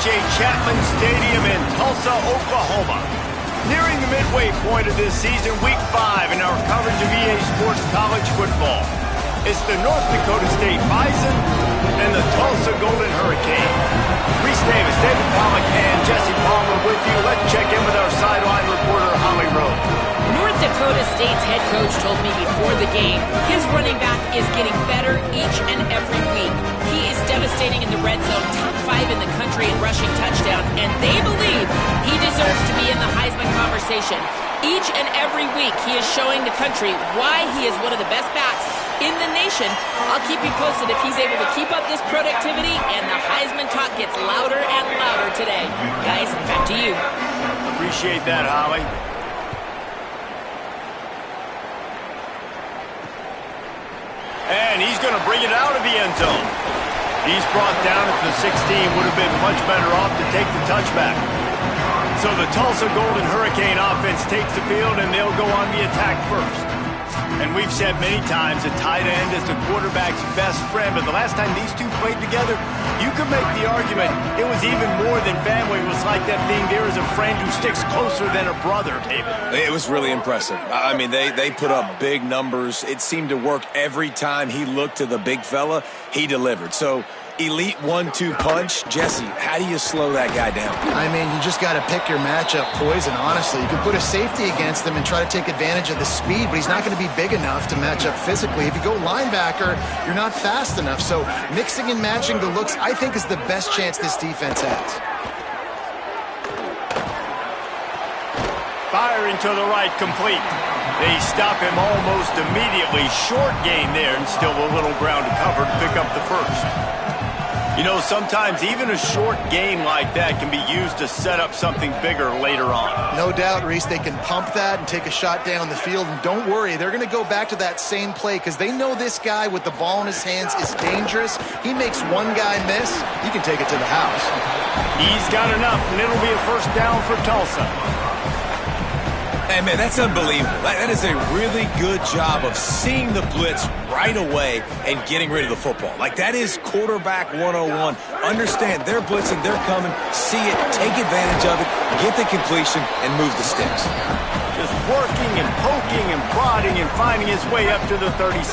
Chapman Stadium in Tulsa, Oklahoma. Nearing the midway point of this season, Week 5 in our coverage of EA Sports College football. It's the North Dakota State Bison and the Tulsa Golden Hurricane. Reese Davis, David Pollack, and Jesse Palmer with you. Let's check in with our sideline reporter, Holly Rowe. North Dakota State's head coach told me before the game his running back is getting better each and every week. He is devastating in the red zone, top 5 in the country in rushing touchdowns, and they believe he deserves to be in the Heisman conversation. Each and every week he is showing the country why he is one of the best backs in the nation. I'll keep you posted if he's able to keep up this productivity and the Heisman talk gets louder and louder today. Guys, back to you. Appreciate that, Holly. And he's going to bring it out of the end zone. He's brought down at the 16. Would have been much better off to take the touchback. So the Tulsa Golden Hurricane offense takes the field, and they'll go on the attack first. And we've said many times a tight end is the quarterback's best friend, but the last time these two played together, you could make the argument it was even more than family. It was like that being there as a friend who sticks closer than a brother, David. It was really impressive. I mean, they put up big numbers. It seemed to work every time he looked to the big fella, he delivered. So, elite 1-2 punch. Jesse, how do you slow that guy down? I mean, you just got to pick your matchup poison, honestly. You can put a safety against him and try to take advantage of the speed, but he's not going to be big enough to match up physically. If you go linebacker, you're not fast enough. So mixing and matching the looks, I think, is the best chance this defense has. Firing to the right, complete. They stop him almost immediately. Short gain there, and still a little ground to cover to pick up the first. You know, sometimes even a short game like that can be used to set up something bigger later on. No doubt, Reese, they can pump that and take a shot down the field. And don't worry, they're going to go back to that same play because they know this guy with the ball in his hands is dangerous. He makes one guy miss, he can take it to the house. He's got enough, and it'll be a first down for Tulsa. Hey, man, that's unbelievable. That is a really good job of seeing the blitz right away and getting rid of the football. Like, that is quarterback 101. Understand, they're blitzing, they're coming, see it, take advantage of it, get the completion, and move the sticks. Just working and poking and prodding and finding his way up to the 36.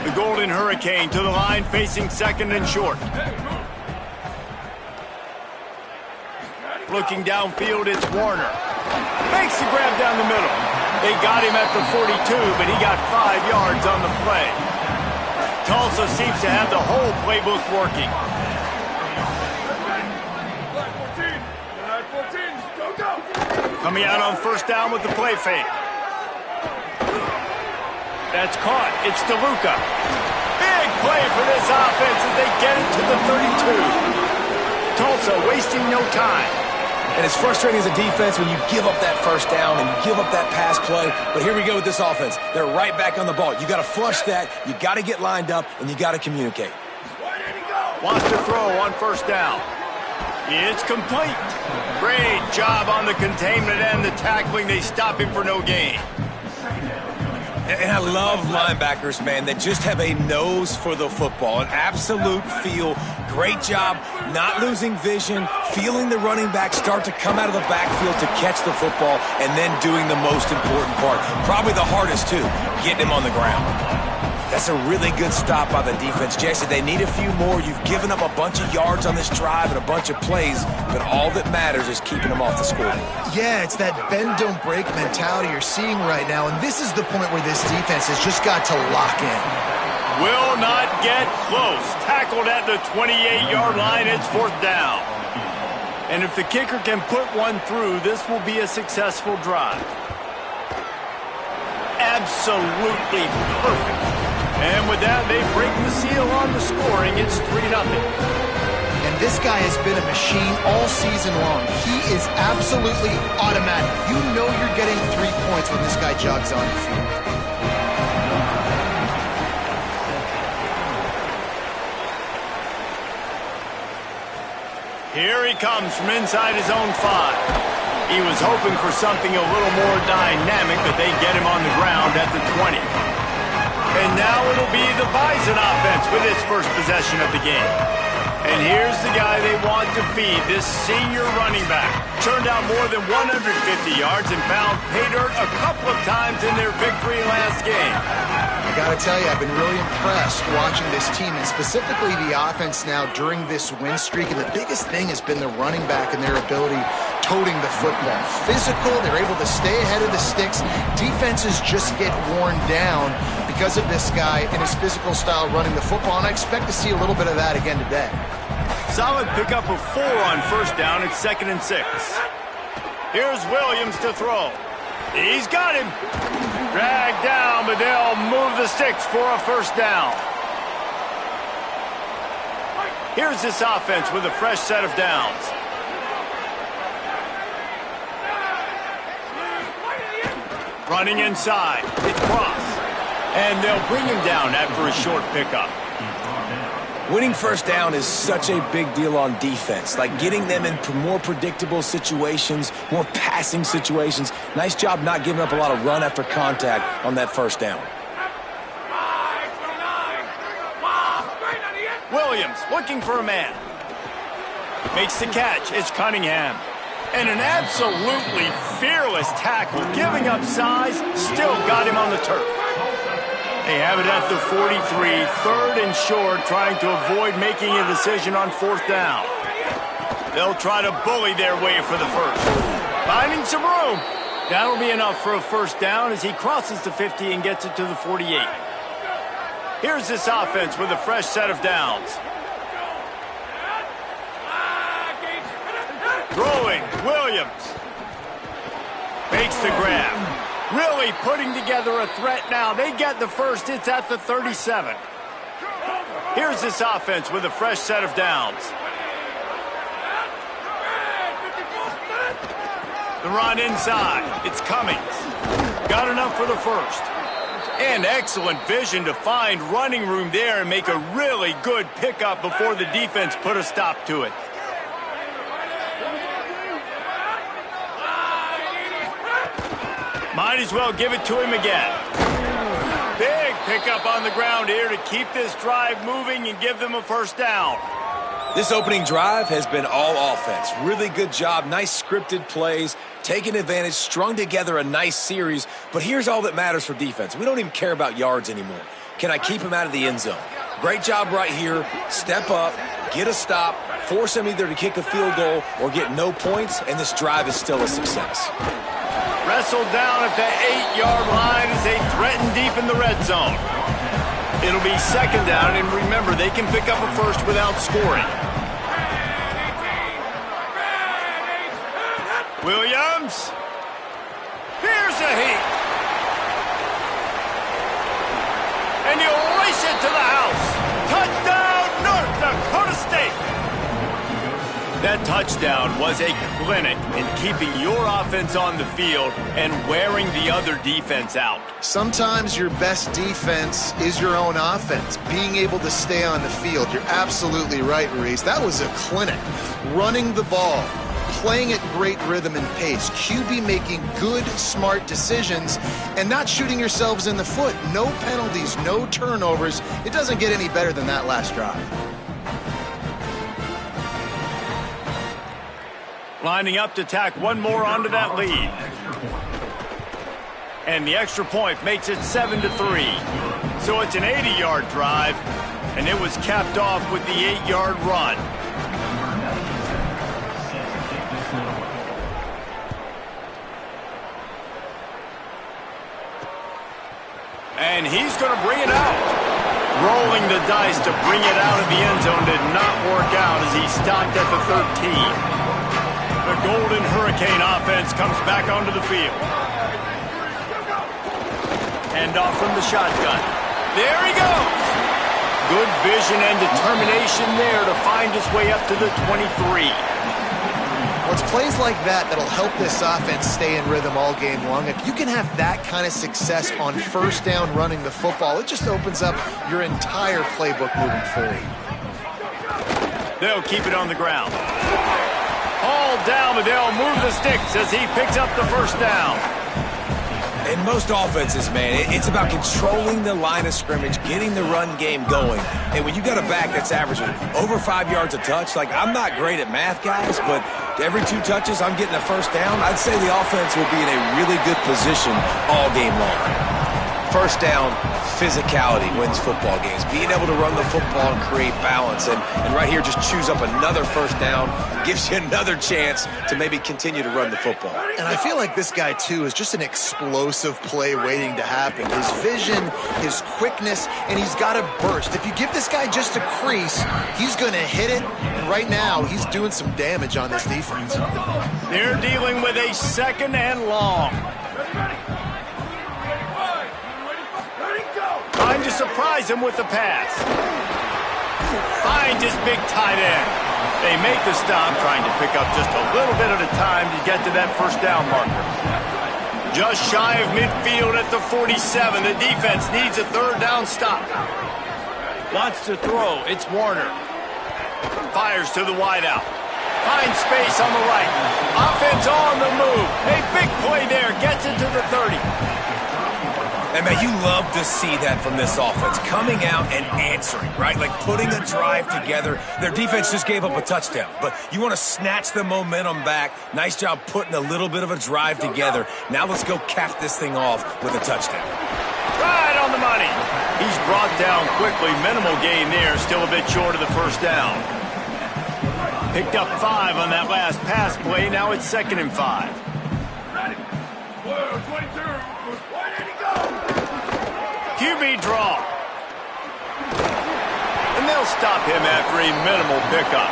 The Golden Hurricane to the line, facing second and short. Looking downfield, it's Warner. Makes the grab down the middle. They got him at the 42, but he got 5 yards on the play. Tulsa seems to have the whole playbook working. Coming out on first down with the play fake. That's caught. It's DeLuca. Big play for this offense as they get it to the 32. Tulsa wasting no time. And it's frustrating as a defense when you give up that first down and you give up that pass play. But here we go with this offense. They're right back on the ball. You got to flush that. You got to get lined up, and you got to communicate. Wants to throw on first down. It's complete. Great job on the containment and the tackling. They stop him for no gain. And I love linebackers, man, that just have a nose for the football, an absolute feel. Great job not losing vision, feeling the running back start to come out of the backfield to catch the football, and then doing the most important part. Probably the hardest, too, getting him on the ground. That's a really good stop by the defense. Jesse, they need a few more. You've given up a bunch of yards on this drive and a bunch of plays, but all that matters is keeping them off the scoreboard. Yeah, it's that bend, don't break mentality you're seeing right now, and this is the point where this defense has just got to lock in. Will not get close. Tackled at the 28-yard line. It's fourth down. And if the kicker can put one through, this will be a successful drive. Absolutely perfect. And with that, they break the seal on the scoring. It's 3-0. And this guy has been a machine all season long. He is absolutely automatic. You know you're getting 3 points when this guy jogs on the field. Here he comes from inside his own 5. He was hoping for something a little more dynamic, but they get him on the ground at the 20. And now it'll be the Bison offense with its first possession of the game. And here's the guy they want to feed, this senior running back. Turned out more than 150 yards and found pay dirt a couple of times in their victory last game. I got to tell you, I've been really impressed watching this team, and specifically the offense now during this win streak. And the biggest thing has been the running back and their ability toting the football. Physical, they're able to stay ahead of the sticks. Defenses just get worn down because of this guy and his physical style running the football, and I expect to see a little bit of that again today. Solid pickup of 4 on first down. It's 2nd and 6. Here's Williams to throw. He's got him. Dragged down, but they'll move the sticks for a first down. Here's this offense with a fresh set of downs. Running inside. It's Cross. And they'll bring him down after a short pickup. Winning first down is such a big deal on defense, like getting them in more predictable situations, more passing situations. Nice job not giving up a lot of run after contact on that first down. Williams looking for a man. Makes the catch. It's Cunningham. And an absolutely fearless tackle, giving up size, still got him on the turf. They have it at the 43, 3rd and short, trying to avoid making a decision on 4th down. They'll try to bully their way for the first. Finding some room. That'll be enough for a first down as he crosses the 50 and gets it to the 48. Here's this offense with a fresh set of downs. Throwing, Williams. Makes the grab. Really putting together a threat now. They get the first. It's at the 37. Here's this offense with a fresh set of downs. The run inside. It's Cummings. Got enough for the first. And excellent vision to find running room there and make a really good pickup before the defense put a stop to it. Might as well give it to him again. Big pickup on the ground here to keep this drive moving and give them a first down. This opening drive has been all offense. Really good job, nice scripted plays, taking advantage, strung together a nice series. But here's all that matters for defense. We don't even care about yards anymore. Can I keep him out of the end zone? Great job right here. Step up, get a stop, force them either to kick a field goal or get no points, and this drive is still a success. Wrestled down at the 8-yard line as they threaten deep in the red zone. It'll be 2nd down, and remember, they can pick up a first without scoring. Williams. Here's a heat. And he'll race it to the house. Touchdown, North Dakota State. That touchdown was a clinic in keeping your offense on the field and wearing the other defense out. Sometimes your best defense is your own offense, being able to stay on the field. You're absolutely right, Reese. That was a clinic. Running the ball, playing at great rhythm and pace, QB making good, smart decisions, and not shooting yourselves in the foot. No penalties, no turnovers. It doesn't get any better than that last drive. Lining up to tack one more onto that lead. And the extra point makes it 7-3. So it's an 80-yard drive, and it was capped off with the 8-yard run. And he's going to bring it out. Rolling the dice to bring it out of the end zone did not work out as he stopped at the 13. The Golden Hurricane offense comes back onto the field. Hand off from the shotgun. There he goes. Good vision and determination there to find his way up to the 23. Well, it's plays like that that'll help this offense stay in rhythm all game long. If you can have that kind of success on first down running the football, it just opens up your entire playbook moving forward. They'll keep it on the ground. All down, but they'll move the sticks as he picks up the first down. In most offenses, man, it's about controlling the line of scrimmage, getting the run game going. And when you got a back that's averaging over 5 yards a touch, like, I'm not great at math, guys, but every 2 touches I'm getting a first down, I'd say the offense will be in a really good position all game long. First down, physicality wins football games. Being able to run the football and create balance. And right here, just choose up another first down, gives you another chance to maybe continue to run the football. And I feel like this guy, too, is just an explosive play waiting to happen. His vision, his quickness, and he's got a burst. If you give this guy just a crease, he's going to hit it. And right now, he's doing some damage on this defense. They're dealing with a 2nd and long. Trying to surprise him with the pass. Finds his big tight end. They make the stop, trying to pick up just a little bit at a time to get to that first down marker. Just shy of midfield at the 47. The defense needs a 3rd down stop. Wants to throw. It's Warner. Fires to the wideout. Finds space on the right. Offense on the move. A big play there. Gets it to the 30. And, man, you love to see that from this offense, coming out and answering, right? Like putting a drive together. Their defense just gave up a touchdown, but you want to snatch the momentum back. Nice job putting a little bit of a drive together. Now let's go cap this thing off with a touchdown. Right on the money. He's brought down quickly. Minimal gain there, still a bit short of the first down. Picked up 5 on that last pass play. Now it's 2nd and 5. QB draw. And they'll stop him after a minimal pickup.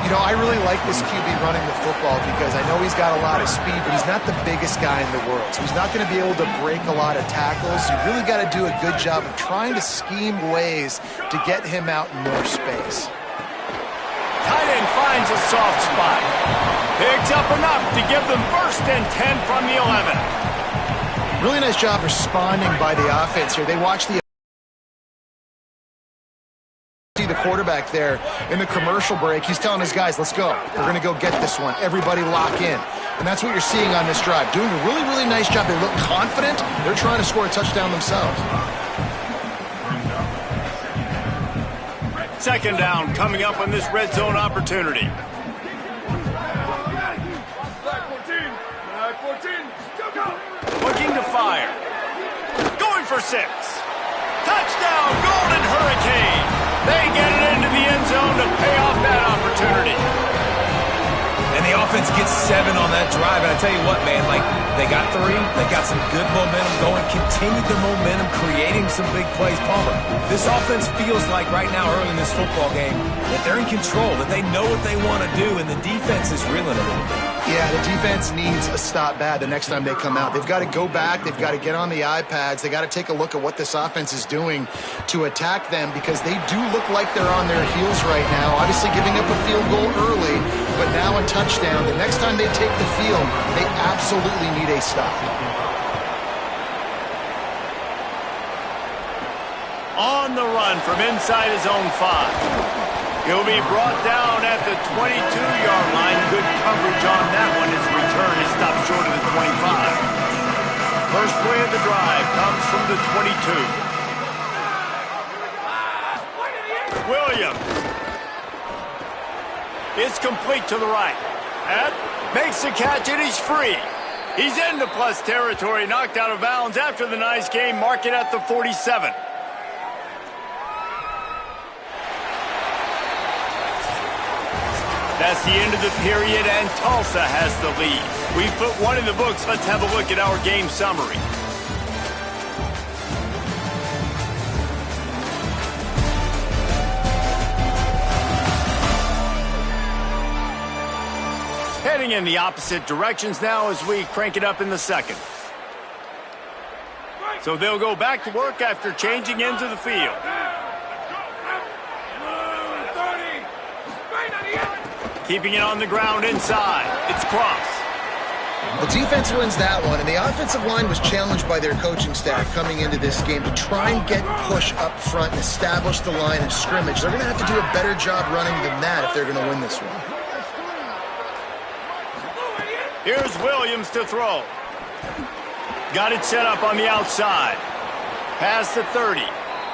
You know, I really like this QB running the football because I know he's got a lot of speed, but he's not the biggest guy in the world. So he's not going to be able to break a lot of tackles. You really got to do a good job of trying to scheme ways to get him out in more space. Tight end finds a soft spot. Picks up enough to give them 1st and 10 from the 11. Really nice job responding by the offense here. They watch the quarterback there in the commercial break. He's telling his guys, let's go. We're going to go get this one. Everybody lock in. And that's what you're seeing on this drive. Doing a really, really nice job. They look confident. They're trying to score a touchdown themselves. 2nd down coming up on this red zone opportunity. Looking to fire. Going for 6. Touchdown, Golden Hurricane. They get it into the end zone to pay off that opportunity. And the offense gets 7 on that drive. And I tell you what, man, like, they got 3. They got some good momentum going. Continued the momentum, creating some big plays. Palmer, this offense feels like right now early in this football game that they're in control, that they know what they want to do, and the defense is reeling a little bit. Yeah, the defense needs a stop bad the next time they come out. They've got to go back. They've got to get on the iPads. They got to take a look at what this offense is doing to attack them because they do look like they're on their heels right now. Obviously giving up a field goal early, but now a touchdown. The next time they take the field, they absolutely need a stop. On the run from inside his own 5. He'll be brought down at the 22-yard line. Good coverage on that one. His return is stopped short of the 25. First play of the drive comes from the 22. Williams. It's complete to the right. And makes the catch, and he's free. He's into plus territory, knocked out of bounds after the nice game. Mark it at the 47. That's the end of the period, and Tulsa has the lead. We've put 1 in the books. Let's have a look at our game summary. Heading in the opposite directions now as we crank it up in the 2nd. So they'll go back to work after changing into the field. Keeping it on the ground inside. It's Cross. The defense wins that one, and the offensive line was challenged by their coaching staff coming into this game to try and get push up front and establish the line of scrimmage. They're going to have to do a better job running than that if they're going to win this one. Here's Williams to throw. got it set up on the outside. Past the 30.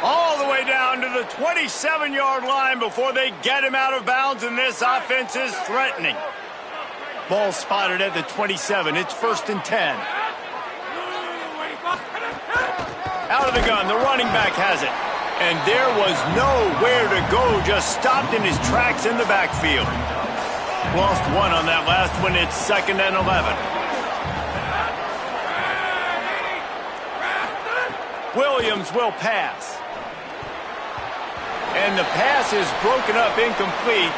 All the way down to the 27-yard line before they get him out of bounds, and this offense is threatening. Ball spotted at the 27. It's 1st and 10. Out of the gun, the running back has it. And there was nowhere to go, just stopped in his tracks in the backfield. Lost one on that last one. It's 2nd and 11. Williams will pass. And the pass is broken up, incomplete.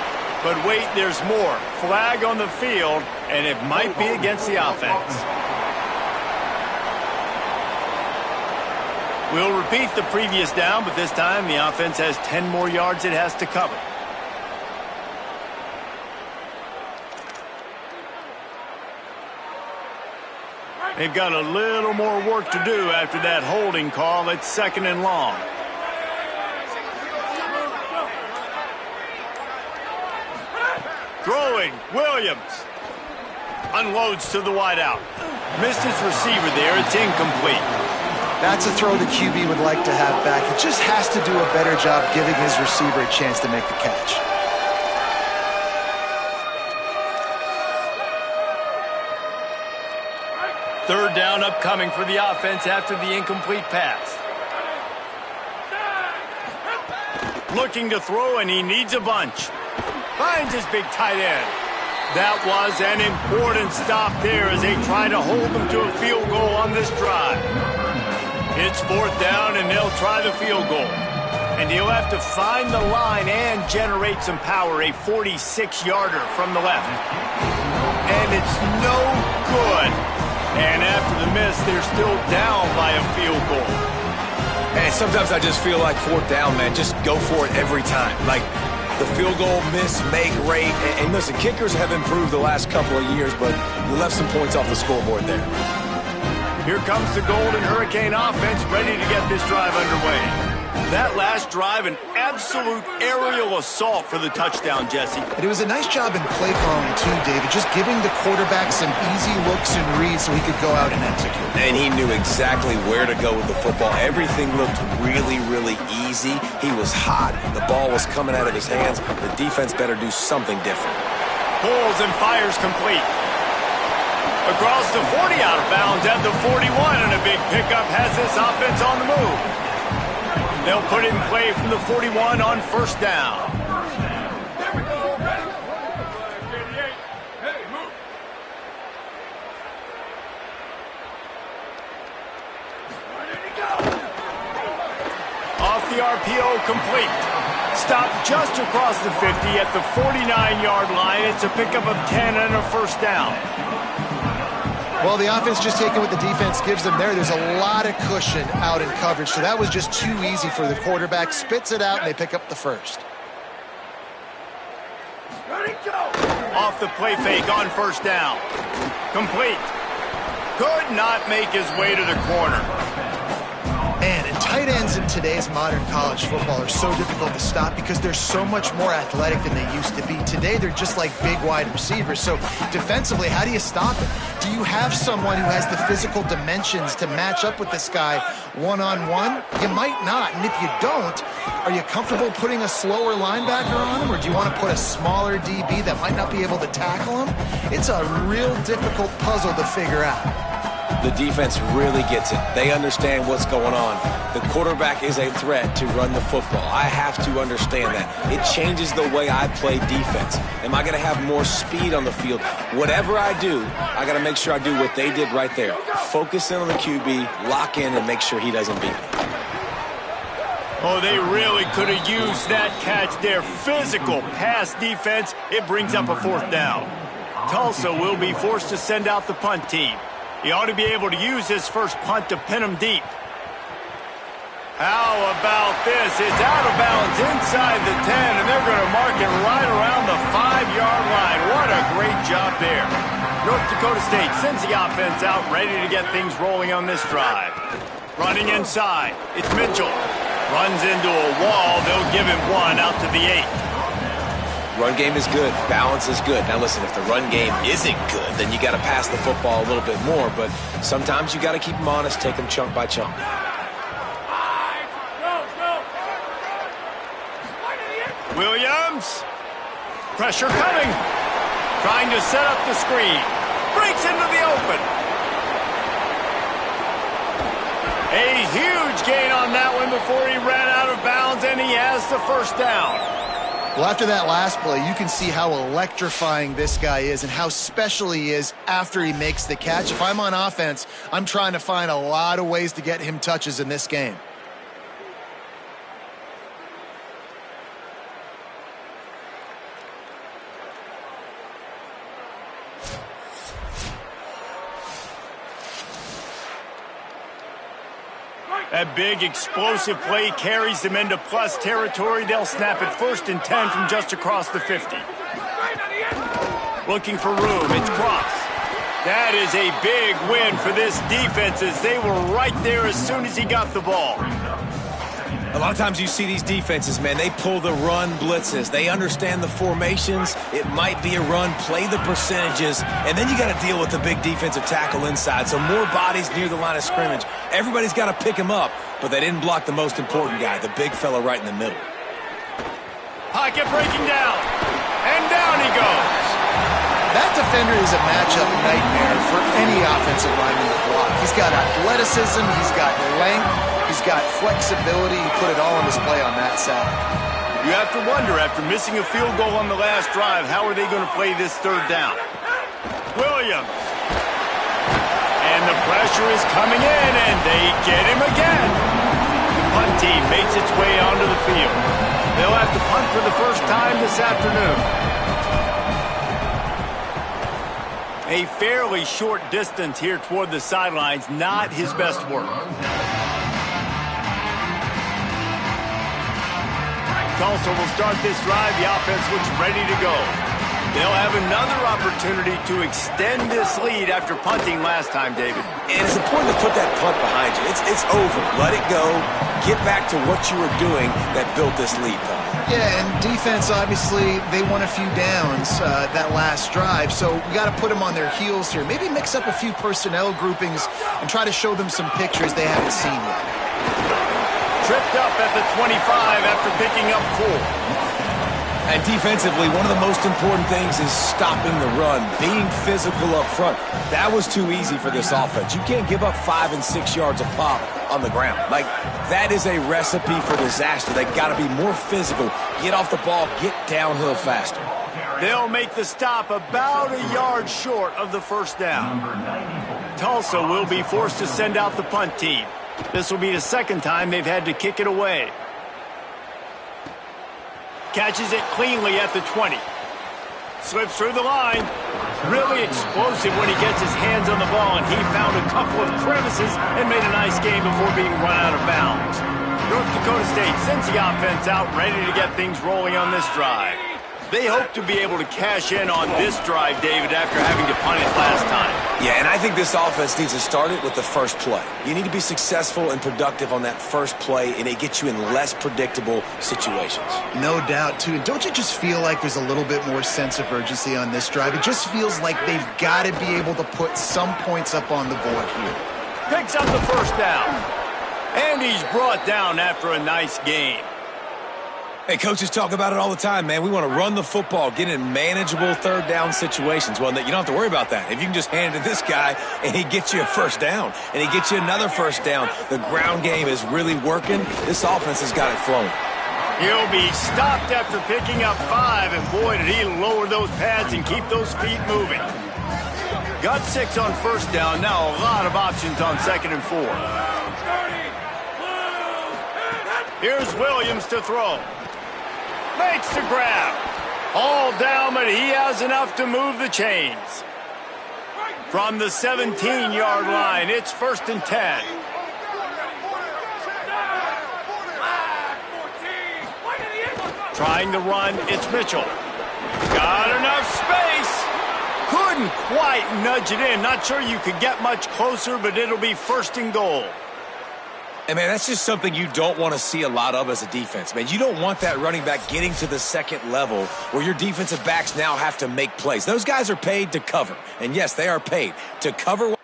But wait, there's more. Flag on the field, and it might be against the offense. We'll repeat the previous down, but this time the offense has 10 more yards it has to cover. They've got a little more work to do after that holding call. It's 2nd and long. Throwing, Williams. Unloads to the wideout. Missed his receiver there. It's incomplete. That's a throw the QB would like to have back. He just has to do a better job giving his receiver a chance to make the catch. Third down upcoming for the offense after the incomplete pass. Looking to throw, and he needs a bunch. Finds his big tight end. That was an important stop there as they try to hold them to a field goal on this drive. It's 4th down, and they'll try the field goal. And he'll have to find the line and generate some power, a 46-yarder from the left. And it's no good. And after the miss, they're still down by a field goal. And sometimes I just feel like 4th down, man, just go for it every time. Like, the field goal miss, make rate. And listen, kickers have improved the last couple of years, but you left some points off the scoreboard there. Here comes the Golden Hurricane offense ready to get this drive underway. That last drive, an absolute aerial assault for the touchdown, Jesse. But it was a nice job in play calling, too, David, just giving the quarterback some easy looks and reads so he could go out and execute. And he knew exactly where to go with the football. Everything looked really, really easy. He was hot. The ball was coming out of his hands. The defense better do something different. Pulls and fires complete. Across the 40, out of bounds at the 41, and a big pickup has this offense on the move. They'll put it in play from the 41 on 1st down. Off the RPO, complete. Stopped just across the 50 at the 49-yard line. It's a pickup of 10 and a 1st down. Well, the offense just taking what the defense gives them there. There's a lot of cushion out in coverage, so that was just too easy for the quarterback. Spits it out, and they pick up the 1st. Off the play fake on 1st down. Complete. Could not make his way to the corner. Man, and tight ends in today's modern college football are so difficult to stop because they're so much more athletic than they used to be. Today, they're just like big wide receivers. So defensively, how do you stop it? Do you have someone who has the physical dimensions to match up with this guy one-on-one? You might not. And if you don't, are you comfortable putting a slower linebacker on him? Or do you want to put a smaller DB that might not be able to tackle him? It's a real difficult puzzle to figure out. The defense really gets it. They understand what's going on. The quarterback is a threat to run the football. I have to understand that. It changes the way I play defense. Am I going to have more speed on the field? Whatever I do, I got to make sure I do what they did right there. Focus in on the QB, lock in, and make sure he doesn't beat me. Oh, they really could have used that catch there. Physical pass defense. It brings up a 4th down. Tulsa will be forced to send out the punt team. He ought to be able to use his first punt to pin him deep. How about this? It's out of bounds inside the 10, and they're going to mark it right around the 5-yard line. What a great job there. North Dakota State sends the offense out, ready to get things rolling on this drive. Running inside, it's Mitchell. Runs into a wall. They'll give him one out to the 8. Run game is good. Balance is good. Now, listen, if the run game isn't good, then you got to pass the football a little bit more. But sometimes you got to keep them honest, take them chunk by chunk. Williams. Pressure coming. Trying to set up the screen. Breaks into the open. A huge gain on that one before he ran out of bounds, and he has the first down. Well, after that last play, you can see how electrifying this guy is and how special he is after he makes the catch. If I'm on offense, I'm trying to find a lot of ways to get him touches in this game. That big explosive play carries them into plus territory. They'll snap it 1st and 10 from just across the 50. Looking for room. It's Cross. That is a big win for this defense as they were right there as soon as he got the ball. A lot of times you see these defenses, man, they pull the run blitzes. They understand the formations. It might be a run, play the percentages, and then you got to deal with the big defensive tackle inside. So more bodies near the line of scrimmage. Everybody's got to pick him up, but they didn't block the most important guy, the big fella right in the middle. Pocket breaking down, and down he goes. That defender is a matchup nightmare for any offensive lineman to block. He's got athleticism, he's got length, he's got flexibility. He put it all on display on that side. You have to wonder, after missing a field goal on the last drive, how are they going to play this 3rd down? Williams. And the pressure is coming in, and they get him again. The punt team makes its way onto the field. They'll have to punt for the first time this afternoon. A fairly short distance here toward the sidelines, not his best work. Tulsa will start this drive. The offense looks ready to go. They'll have another opportunity to extend this lead after punting last time, David. And it's important to put that punt behind you. It's over. Let it go. Get back to what you were doing that built this lead, though. Yeah, and defense, obviously, they won a few downs that last drive, so we got to put them on their heels here. Maybe mix up a few personnel groupings and try to show them some pictures they haven't seen yet. Tripped up at the 25 after picking up 4. And defensively, one of the most important things is stopping the run, being physical up front. That was too easy for this offense. You can't give up 5 and 6 yards a pop on the ground. Like, that is a recipe for disaster. They got to be more physical, get off the ball, get downhill faster. They'll make the stop about a yard short of the first down. Tulsa will be forced to send out the punt team. This will be the 2nd time they've had to kick it away. Catches it cleanly at the 20. Slips through the line. Really explosive when he gets his hands on the ball, and he found a couple of crevices and made a nice game before being run out of bounds. North Dakota State sends the offense out, ready to get things rolling on this drive. They hope to be able to cash in on this drive, David, after having to punt it last time. Yeah, and I think this offense needs to start it with the first play. You need to be successful and productive on that first play, and it gets you in less predictable situations. No doubt, too. And don't you just feel like there's a little bit more sense of urgency on this drive? It just feels like they've got to be able to put some points up on the board here. Picks up the first down. And he's brought down after a nice game. Hey, coaches talk about it all the time, man. We want to run the football, get in manageable 3rd down situations. Well, you don't have to worry about that. If you can just hand it to this guy and he gets you a first down and he gets you another first down, the ground game is really working. This offense has got it flowing. He'll be stopped after picking up 5, and boy, did he lower those pads and keep those feet moving. Got 6 on first down. Now a lot of options on 2nd and 4. Here's Williams to throw. Makes the grab. All down, but he has enough to move the chains. From the 17-yard line, it's 1st and 10. Trying to run, it's Mitchell. Got enough space. Couldn't quite nudge it in. Not sure you could get much closer, but it'll be 1st and goal. And, man, that's just something you don't want to see a lot of as a defense, man. You don't want that running back getting to the second level where your defensive backs now have to make plays. Those guys are paid to cover. And, yes, they are paid to cover.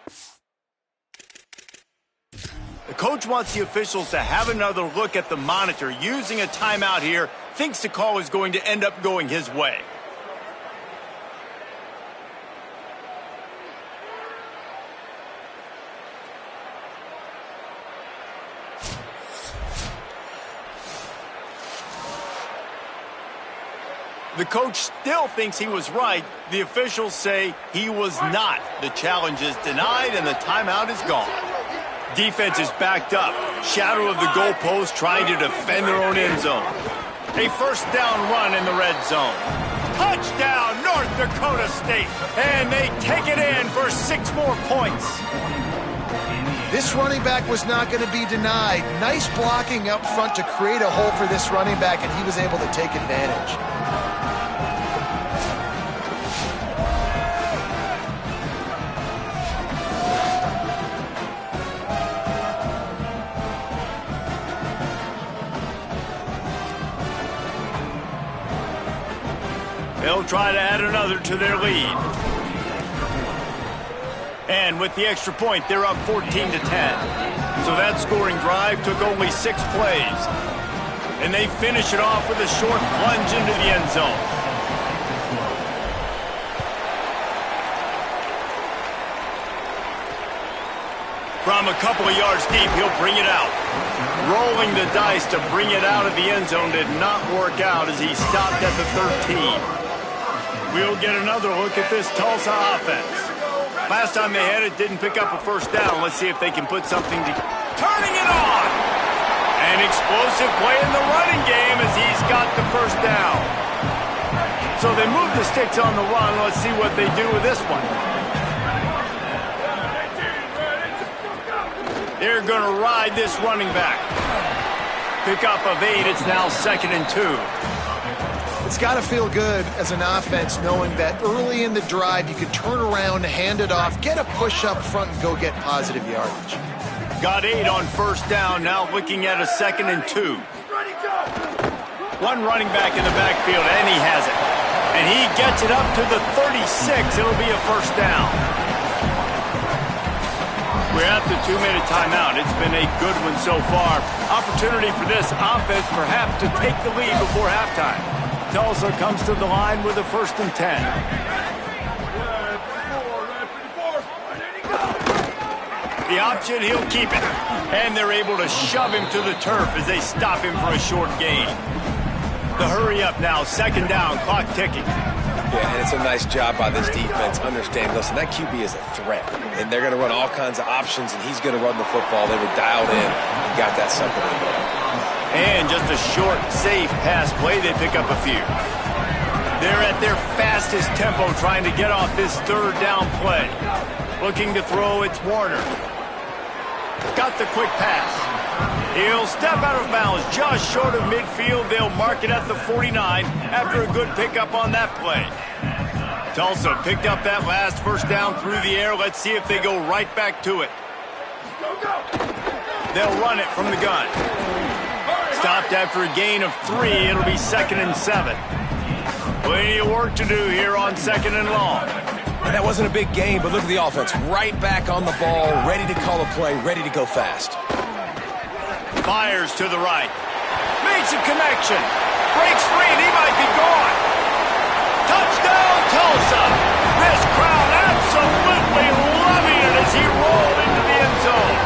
The coach wants the officials to have another look at the monitor. Using a timeout here, thinks the call is going to end up going his way. The coach still thinks he was right. The officials say he was not. The challenge is denied and the timeout is gone. Defense is backed up. Shadow of the goalpost trying to defend their own end zone. A first down run in the red zone. Touchdown, North Dakota State. And they take it in for 6 more points. This running back was not going to be denied. Nice blocking up front to create a hole for this running back, and he was able to take advantage. They'll try to add another to their lead. And with the extra point, they're up 14-10. So that scoring drive took only 6 plays. And they finish it off with a short plunge into the end zone. From a couple of yards deep, he'll bring it out. Rolling the dice to bring it out of the end zone did not work out as he stopped at the 13. We'll get another look at this Tulsa offense. Last time they had it, didn't pick up a first down. Let's see if they can put something to... Turning it on! An explosive play in the running game as he's got the first down. So they move the sticks on the run. Let's see what they do with this one. They're going to ride this running back. Pickup of 8. It's now 2nd and 2. It's got to feel good as an offense knowing that early in the drive you could turn around, hand it off, get a push up front, and go get positive yardage. Got 8 on first down, now looking at a 2nd and 2. One running back in the backfield, and he has it. And he gets it up to the 36. It'll be a first down. We're at the 2-minute timeout. It's been a good one so far. Opportunity for this offense perhaps to take the lead before halftime. Tulsa comes to the line with a 1st and 10. The option, he'll keep it. And they're able to shove him to the turf as they stop him for a short gain. The hurry up now, 2nd down, clock ticking. Yeah, and it's a nice job by this defense. Understand, listen, that QB is a threat. And they're going to run all kinds of options, and he's going to run the football. They were dialed in and got that sucker in the middle. And just a short, safe pass play, they pick up a few. They're at their fastest tempo trying to get off this 3rd down play. Looking to throw, it's Warner. Got the quick pass. He'll step out of bounds just short of midfield. They'll mark it at the 49 after a good pickup on that play. Tulsa picked up that last first down through the air. Let's see if they go right back to it. They'll run it from the gun. Stopped after a gain of 3. It'll be 2nd and 7. Plenty of work to do here on 2nd and long. And that wasn't a big gain, but look at the offense. Right back on the ball, ready to call a play, ready to go fast. Fires to the right. Makes a connection. Breaks free, and he might be gone. Touchdown, Tulsa. This crowd absolutely loving it as he rolled into the end zone.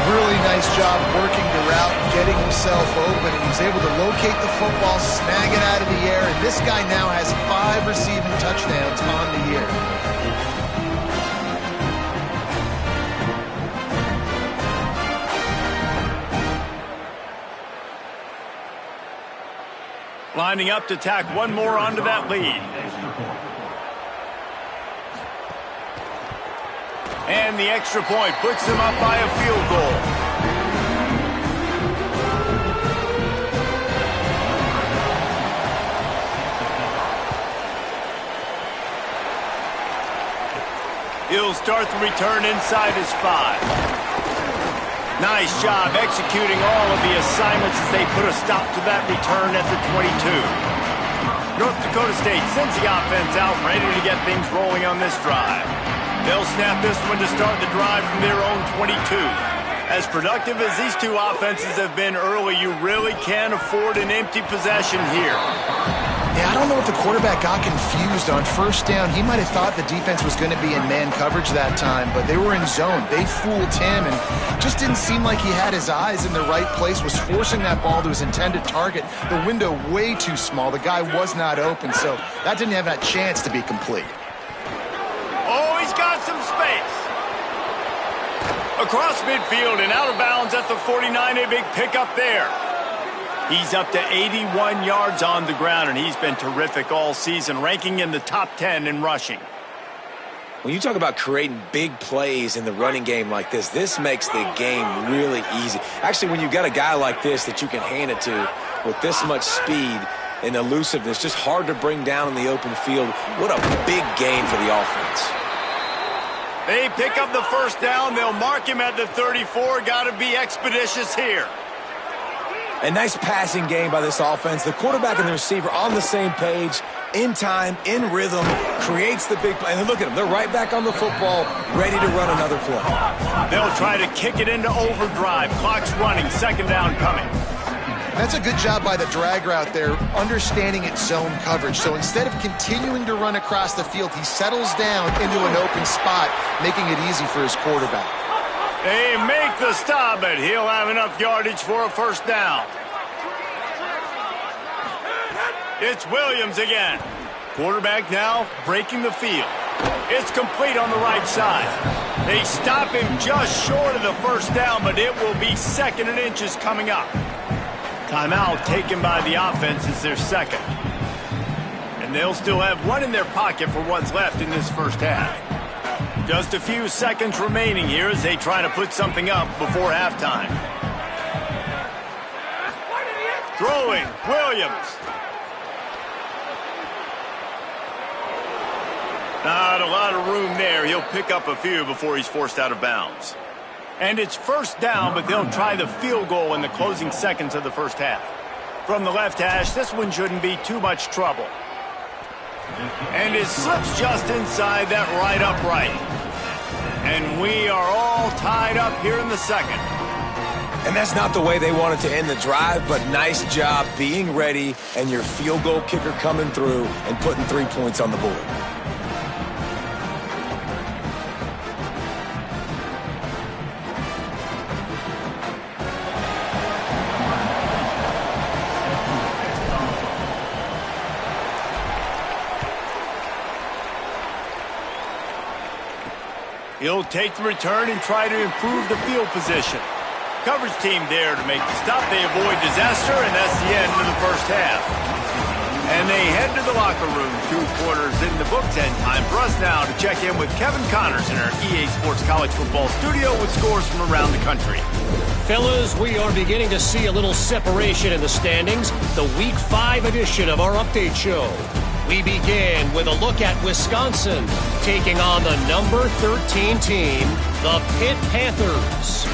Really nice job working the route and getting himself open. He was able to locate the football, snag it out of the air, and this guy now has 5 receiving touchdowns on the year. Lining up to tack one more onto that lead. And the extra point puts them up by a field goal. He'll start the return inside his 5. Nice job executing all of the assignments as they put a stop to that return at the 22. North Dakota State sends the offense out, ready to get things rolling on this drive. They'll snap this one to start the drive from their own 22. As productive as these two offenses have been early, you really can't afford an empty possession here. Yeah, I don't know if the quarterback got confused on first down. He might have thought the defense was going to be in man coverage that time, but they were in zone. They fooled him and just didn't seem like he had his eyes in the right place, was forcing that ball to his intended target. The window way too small. The guy was not open, so that didn't have that chance to be complete. Oh, he's got some space. Across midfield and out of bounds at the 49, a big pickup there. He's up to 81 yards on the ground, and he's been terrific all season, ranking in the top 10 in rushing. When you talk about creating big plays in the running game like this makes the game really easy. Actually, when you've got a guy like this that you can hand it to with this much speed and elusiveness, just hard to bring down in the open field, what a big gain for the offense. They pick up the first down. They'll mark him at the 34. Got to be expeditious here. A nice passing game by this offense. The quarterback and the receiver on the same page, in time, in rhythm, creates the big play. And look at them. They're right back on the football, ready to run another play. They'll try to kick it into overdrive. Clock's running. Second down coming. That's a good job by the drag route there, understanding its zone coverage. So instead of continuing to run across the field, he settles down into an open spot, making it easy for his quarterback. They make the stop, but he'll have enough yardage for a first down. It's Williams again. Quarterback now breaking the field. It's complete on the right side. They stop him just short of the first down, but it will be 2nd and inches coming up. Timeout taken by the offense is their second. And they'll still have one in their pocket for what's left in this first half. Just a few seconds remaining here as they try to put something up before halftime. Throwing, Williams. Not a lot of room there. He'll pick up a few before he's forced out of bounds. And it's first down, but they'll try the field goal in the closing seconds of the first half. From the left hash, this one shouldn't be too much trouble. And it slips just inside that right upright. And we are all tied up here in the second. And that's not the way they wanted to end the drive, but nice job being ready and your field goal kicker coming through and putting 3 points on the board. He'll take the return and try to improve the field position. Coverage team there to make the stop. They avoid disaster, and that's the end of the first half. And they head to the locker room. 2 quarters in the books, and time for us now to check in with Kevin Connors in our EA Sports College Football studio with scores from around the country. Fellas, we are beginning to see a little separation in the standings. The Week 5 edition of our update show. We begin with a look at Wisconsin taking on the number 13 team, the Pitt Panthers.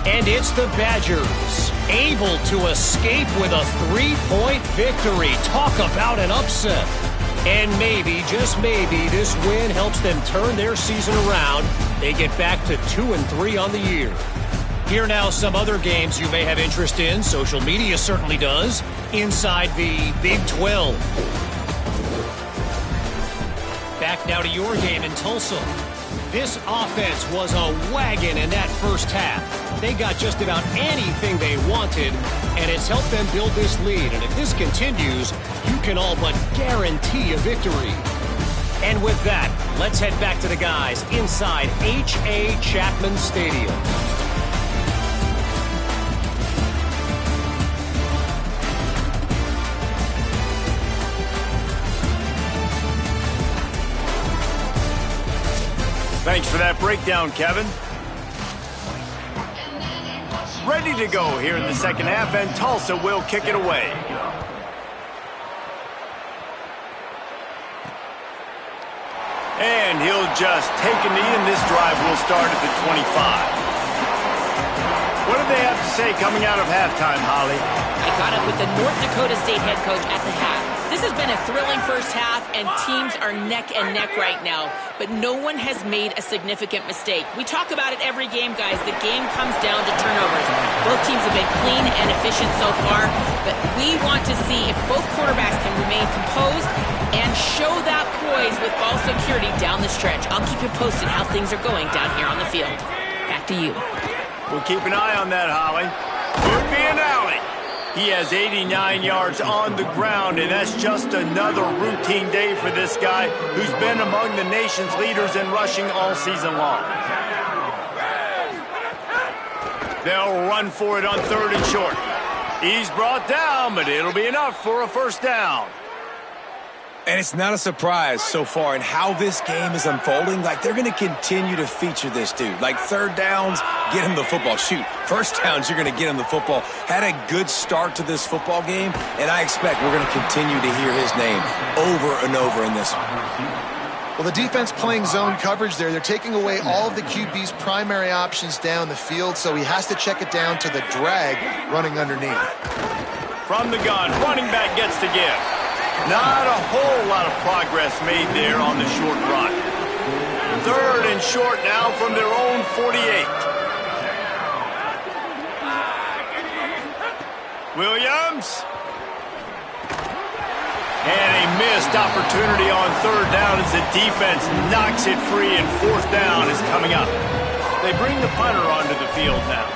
And it's the Badgers, able to escape with a 3-point victory. Talk about an upset. And maybe, just maybe, this win helps them turn their season around. They get back to 2-3 on the year. Here now some other games you may have interest in. Social media certainly does. Inside the Big 12. Back now to your game in Tulsa. This offense was a wagon in that first half. They got just about anything they wanted, and it's helped them build this lead. And if this continues, you can all but guarantee a victory. And with that, let's head back to the guys inside H.A. Chapman Stadium. Thanks for that breakdown, Kevin. Ready to go here in the second half, and Tulsa will kick it away. And he'll just take a knee, and this drive will start at the 25. What did they have to say coming out of halftime, Holly? I caught up with the North Dakota State head coach at the half. This has been a thrilling first half, and teams are neck and neck right now. But no one has made a significant mistake. We talk about it every game, guys. The game comes down to turnovers. Both teams have been clean and efficient so far, but we want to see if both quarterbacks can remain composed and show that poise with ball security down the stretch. I'll keep you posted how things are going down here on the field. Back to you. We'll keep an eye on that, Holly. Could be an alley. He has 89 yards on the ground, and that's just another routine day for this guy who's been among the nation's leaders in rushing all season long. They'll run for it on 3rd and short. He's brought down, but it'll be enough for a first down. And it's not a surprise so far in how this game is unfolding. Like, they're going to continue to feature this dude. Like, 3rd downs, get him the football. Shoot, 1st downs, you're going to get him the football. Had a good start to this football game, and I expect we're going to continue to hear his name over and over in this one. Well, the defense playing zone coverage there. They're taking away all of the QB's primary options down the field, so he has to check it down to the drag running underneath. From the gun, running back gets to give. Not a whole lot of progress made there on the short run. 3rd and short now from their own 48. Williams. And a missed opportunity on 3rd down as the defense knocks it free, and 4th down is coming up. They bring the punter onto the field now.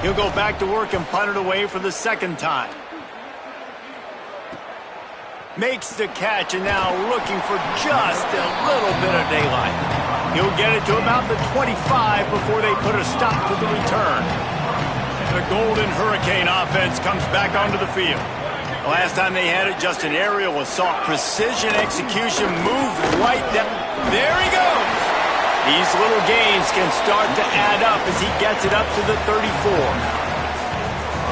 He'll go back to work and punt it away for the 2nd time. Makes the catch, and now looking for just a little bit of daylight. He'll get it to about the 25 before they put a stop to the return. The Golden Hurricane offense comes back onto the field. The last time they had it, just an aerial assault. Precision execution, moved right down. There he goes! These little gains can start to add up as he gets it up to the 34.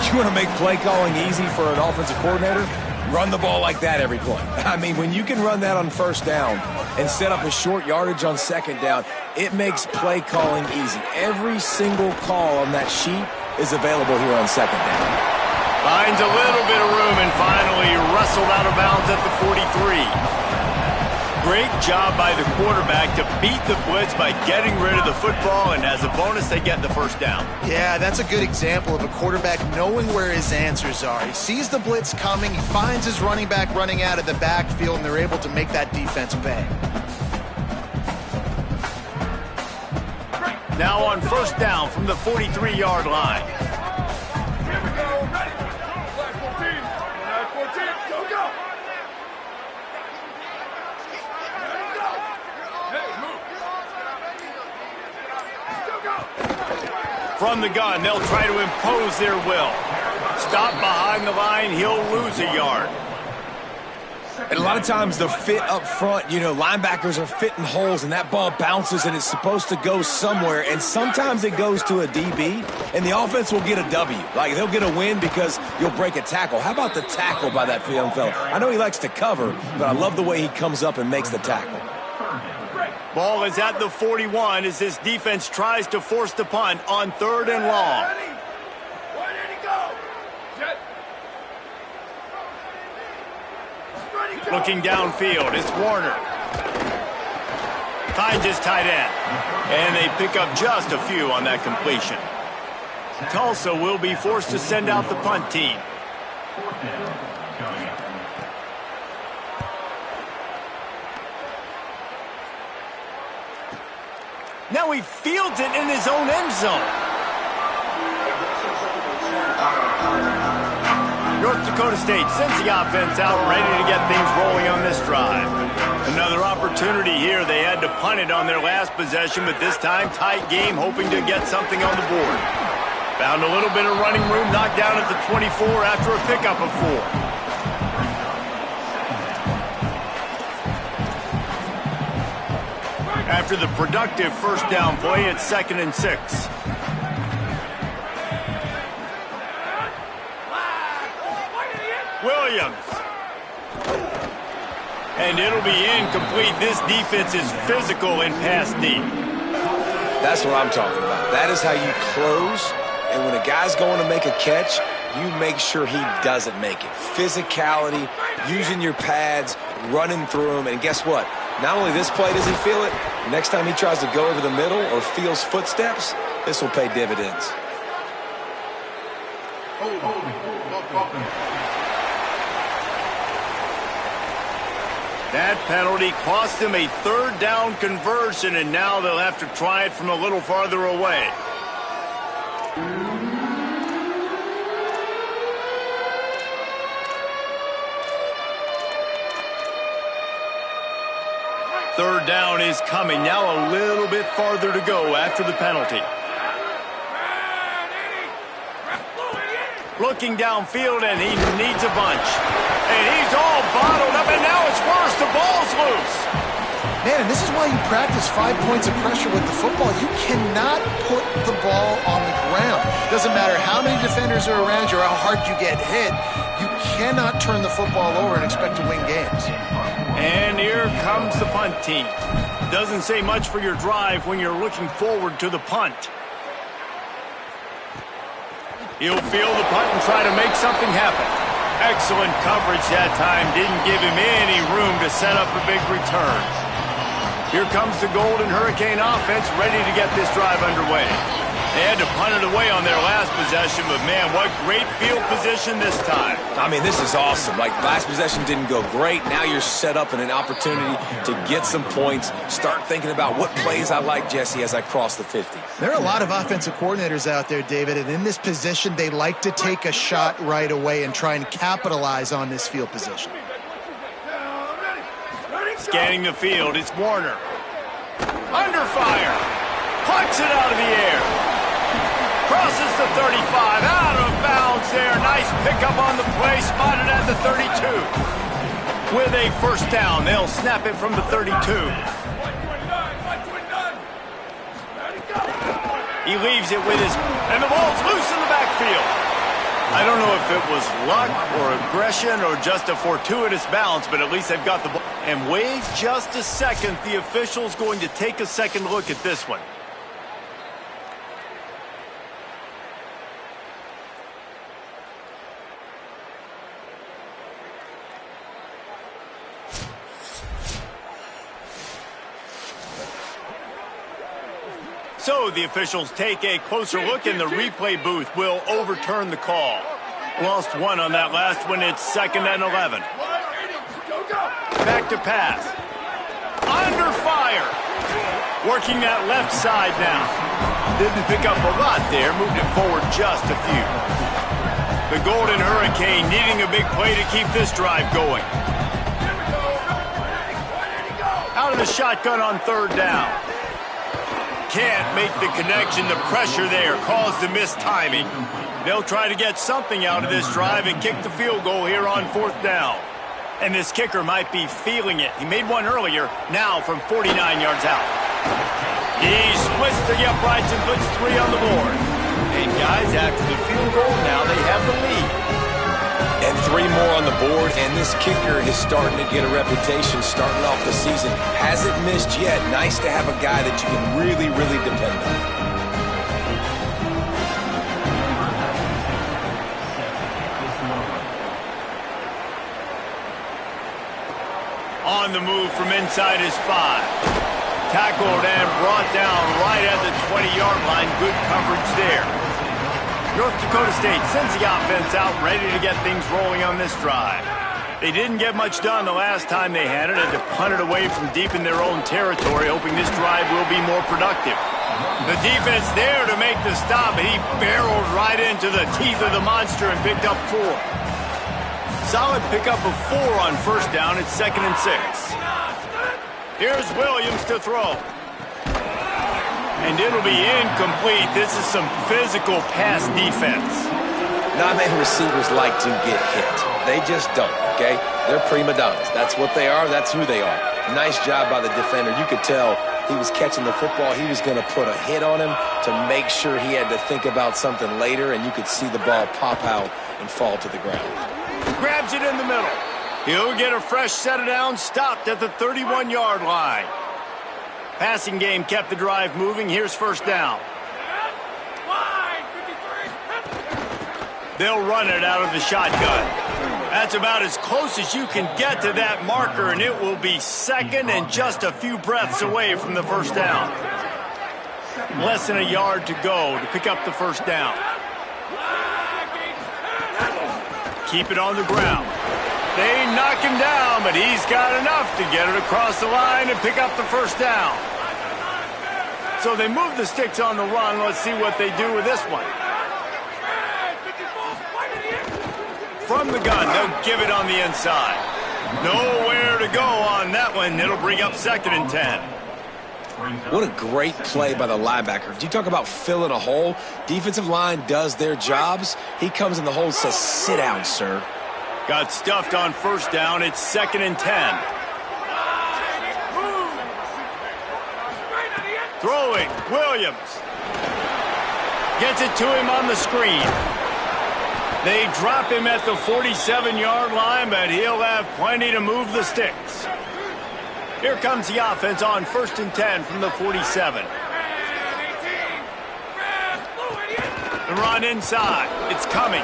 You want to make play calling easy for an offensive coordinator? Run the ball like that every play. I mean, when you can run that on 1st down and set up a short yardage on 2nd down, it makes play calling easy. Every single call on that sheet is available here on 2nd down. Finds a little bit of room and finally wrestled out of bounds at the 43. Great job by the quarterback to beat the blitz by getting rid of the football, and as a bonus, they get the 1st down. Yeah, that's a good example of a quarterback knowing where his answers are. He sees the blitz coming, he finds his running back running out of the backfield, and they're able to make that defense pay. Now on 1st down from the 43-yard line. Here we go, ready? Flag 14, flag 14, go, go! From the gun, they'll try to impose their will. Stop behind the line, he'll lose a yard. And a lot of times the fit up front, you know, linebackers are fitting holes and that ball bounces and it's supposed to go somewhere, and sometimes it goes to a DB and the offense will get a W. Like, they'll get a win because you'll break a tackle. How about the tackle by that young fella? I know he likes to cover, but I love the way he comes up and makes the tackle. Ball is at the 41 as this defense tries to force the punt on 3rd and long. Where did he go? Looking downfield, it's Warner. Finds his tight end. And they pick up just a few on that completion. Tulsa will be forced to send out the punt team. Now he fields it in his own end zone. North Dakota State sends the offense out, ready to get things rolling on this drive. Another opportunity here. They had to punt it on their last possession, but this time tight game, hoping to get something on the board. Found a little bit of running room, knocked down at the 24 after a pickup of 4. After the productive 1st down play, it's 2nd and 6. Williams. And it'll be incomplete. This defense is physical in pass deep. That's what I'm talking about. That is how you close And when a guy's going to make a catch, you make sure he doesn't make it. Physicality, using your pads, running through them. And guess what? Not only this play does he feel it, next time he tries to go over the middle or feels footsteps, this will pay dividends. That penalty cost them a third down conversion, and now they'll have to try it from a little farther away. Third down is coming. Now a little bit farther to go after the penalty. Looking downfield, and he needs a bunch. And he's all bottled up, and now it's worse. The ball's loose. Man, and this is why you practice 5 points of pressure with the football. You cannot put the ball on the ground. Doesn't matter how many defenders are around you or how hard you get hit. You cannot turn the football over and expect to win games. And here comes the punt team. Doesn't say much for your drive when you're looking forward to the punt. He'll field the punt and try to make something happen. Excellent coverage that time. Didn't give him any room to set up a big return. Here comes the Golden Hurricane offense, ready to get this drive underway. They had to punt it away on their last possession, but man, what great field position this time. I mean, this is awesome. Like, last possession didn't go great. Now you're set up in an opportunity to get some points. Start thinking about what plays I like, Jesse, as I cross the 50. There are a lot of offensive coordinators out there, David, and in this position, they like to take a shot right away and try and capitalize on this field position. Scanning the field, it's Warner. Under fire. Puts it out of the air. Crosses the 35, out of bounds there. Nice pickup on the play, spotted at the 32. With a first down, they'll snap it from the 32. He leaves it with his, and the ball's loose in the backfield. I don't know if it was luck or aggression or just a fortuitous bounce, but at least they've got the ball. And wait just a second, the official's going to take a second look at this one. So the officials take a closer look, and the replay booth will overturn the call. Lost one on that last one. It's 2nd and 11. Back to pass. Under fire. Working that left side now. Didn't pick up a lot there. Moved it forward just a few. The Golden Hurricane needing a big play to keep this drive going. Out of the shotgun on 3rd down. Can't make the connection. The pressure there caused the missed timing. They'll try to get something out of this drive and kick the field goal here on 4th down. And this kicker might be feeling it. He made one earlier, now from 49 yards out. He splits the uprights and puts 3 on the board. And guys, after the field goal, now they have the lead. And 3 more on the board, and this kicker is starting to get a reputation starting off the season. Hasn't missed yet. Nice to have a guy that you can really, really depend on. On the move from inside his 5. Tackled and brought down right at the 20-yard line. Good coverage there. North Dakota State sends the offense out, ready to get things rolling on this drive. They didn't get much done the last time they had it, to punt it away from deep in their own territory, hoping this drive will be more productive. The defense there to make the stop, and he barreled right into the teeth of the monster and picked up 4. Solid pickup of 4 on 1st down. It's 2nd and 6. Here's Williams to throw. And it'll be incomplete. This is some physical pass defense. Not many receivers like to get hit. They just don't, okay? They're prima donnas. That's what they are. That's who they are. Nice job by the defender. You could tell he was catching the football. He was going to put a hit on him to make sure he had to think about something later, and you could see the ball pop out and fall to the ground. Grabs it in the middle. He'll get a fresh set of downs, stopped at the 31-yard line. Passing game kept the drive moving. Here's 1st down. They'll run it out of the shotgun. That's about as close as you can get to that marker, and it will be second and just a few breaths away from the first down. Less than a yard to go to pick up the first down. Keep it on the ground. They knock him down, but he's got enough to get it across the line and pick up the first down. So they move the sticks on the run. Let's see what they do with this one. From the gun, they'll give it on the inside. Nowhere to go on that one. It'll bring up second and 10. What a great play by the linebacker. If you talk about filling a hole, defensive line does their jobs. He comes in the hole and says, sit down, sir. Got stuffed on first down. It's second and 10. Throwing, Williams. Gets it to him on the screen. They drop him at the 47-yard line, but he'll have plenty to move the sticks. Here comes the offense on first and 10 from the 47. The run inside. It's coming.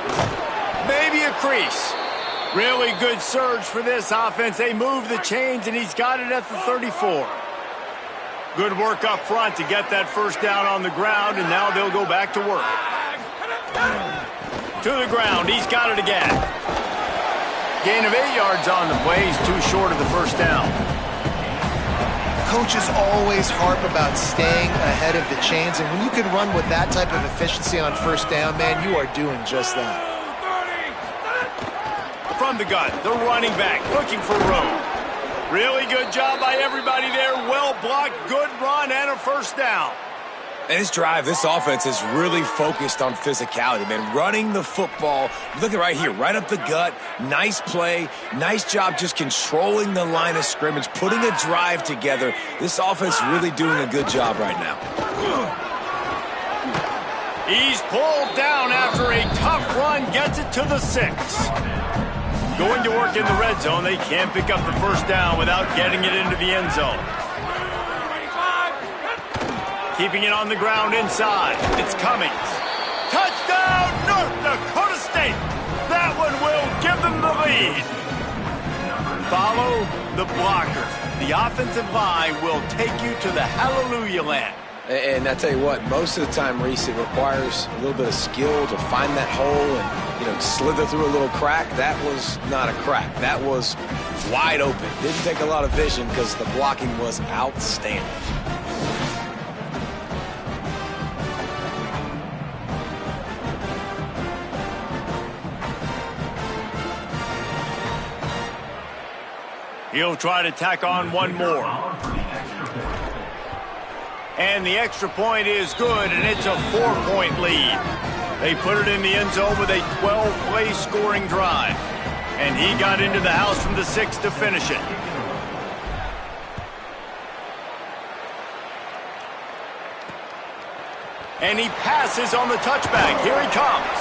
Maybe a crease. Really good surge for this offense. They move the chains, and he's got it at the 34. Good work up front to get that first down on the ground, and now they'll go back to work. To the ground. He's got it again. Gain of 8 yards on the play. He's too short of the first down. Coaches always harp about staying ahead of the chains, and when you can run with that type of efficiency on first down, man, you are doing just that. From the gun, the running back looking for room. Really good job by everybody there. Well blocked, good run, and a first down. And this drive, this offense is really focused on physicality, man. Running the football. Look at right here, right up the gut. Nice play. Nice job just controlling the line of scrimmage, putting a drive together. This offense really doing a good job right now. He's pulled down after a tough run, gets it to the 6. Going to work in the red zone. They can't pick up the first down without getting it into the end zone. Keeping it on the ground inside. It's Cummings. Touchdown, North Dakota State. That one will give them the lead. Follow the blockers. The offensive line will take you to the hallelujah land. And I tell you what, most of the time, Reese, it requires a little bit of skill to find that hole and, slither through a little crack. That was not a crack. That was wide open. Didn't take a lot of vision because the blocking was outstanding. He'll try to tack on one more. And the extra point is good, and it's a 4-point lead. They put it in the end zone with a 12-play scoring drive. And he got into the house from the 6 to finish it. And he passes on the touchback. Here he comes.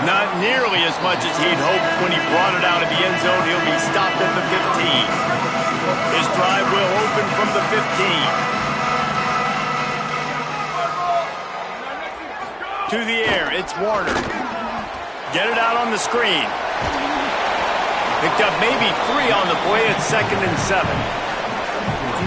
Not nearly as much as he'd hoped when he brought it out of the end zone. He'll be stopped at the 15. His drive will open from the 15. To the air, it's Warner. Get it out on the screen. Picked up maybe 3 on the play at 2nd and 7.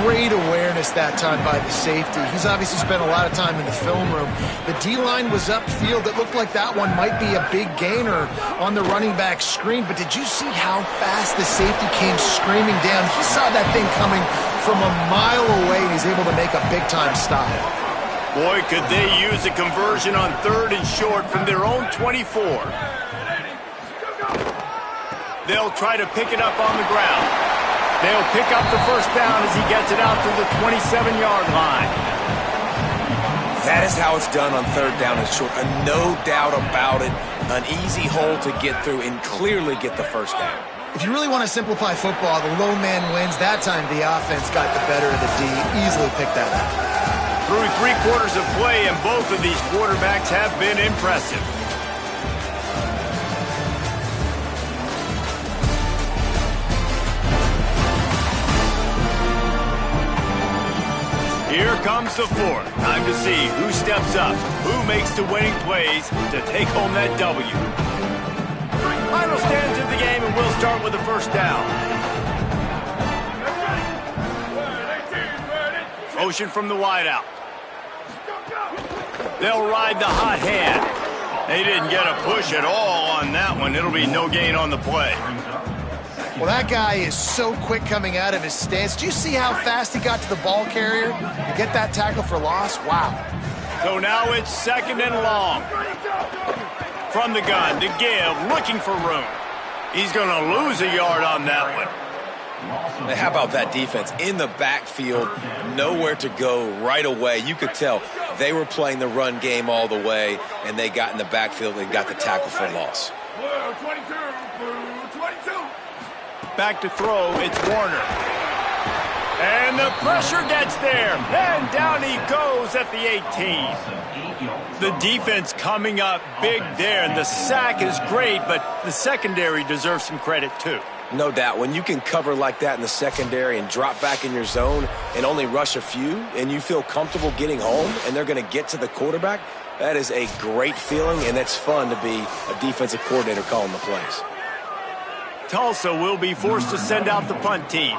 Great awareness that time by the safety. He's obviously spent a lot of time in the film room. The D-line was upfield. It looked like that one might be a big gainer on the running back screen, but did you see how fast the safety came screaming down? He saw that thing coming from a mile away, and he's able to make a big-time stop. Boy, could they use a conversion on 3rd and short from their own 24. They'll try to pick it up on the ground. They'll pick up the first down as he gets it out to the 27-yard line. That is how it's done on 3rd down and short. No doubt about it. An easy hole to get through and clearly get the first down. If you really want to simplify football, the low man wins. That time the offense got the better of the D. Easily picked that up. Through 3 quarters of play, and both of these quarterbacks have been impressive. Here comes the 4th. Time to see who steps up, who makes the winning plays to take home that W. Final stands of the game, and we'll start with the first down. Motion from the wideout. They'll ride the hot hand. They didn't get a push at all on that one. It'll be no gain on the play. Well, that guy is so quick coming out of his stance. Do you see how fast he got to the ball carrier to get that tackle for loss? Wow. So now it's 2nd and long. From the gun to give, looking for room. He's going to lose a yard on that one. Hey, how about that defense? In the backfield, nowhere to go right away. You could tell they were playing the run game all the way, and they got in the backfield and got the tackle for loss. Blue 22, blue 22. Back to throw, it's Warner. And the pressure gets there. And down he goes at the 18. The defense coming up big there. The sack is great, but the secondary deserves some credit too. No doubt. When you can cover like that in the secondary and drop back in your zone and only rush a few, and you feel comfortable getting home and they're going to get to the quarterback, that is a great feeling, and it's fun to be a defensive coordinator calling the plays. Tulsa will be forced to send out the punt team.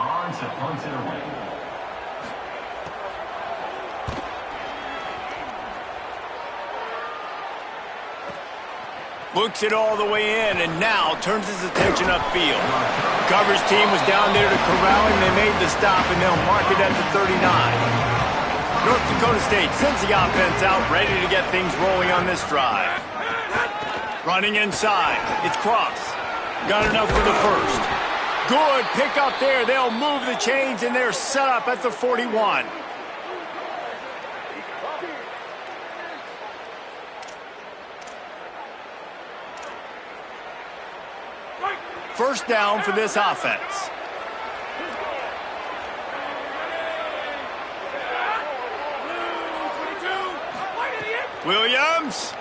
Looks it all the way in, and now turns his attention upfield. The coverage team was down there to corral him. They made the stop, and they'll mark it at the 39. North Dakota State sends the offense out, ready to get things rolling on this drive. Running inside. It's Cross. Got enough for the first. Good pick up there. They'll move the chains, and they're set up at the 41. First down for this offense. Williams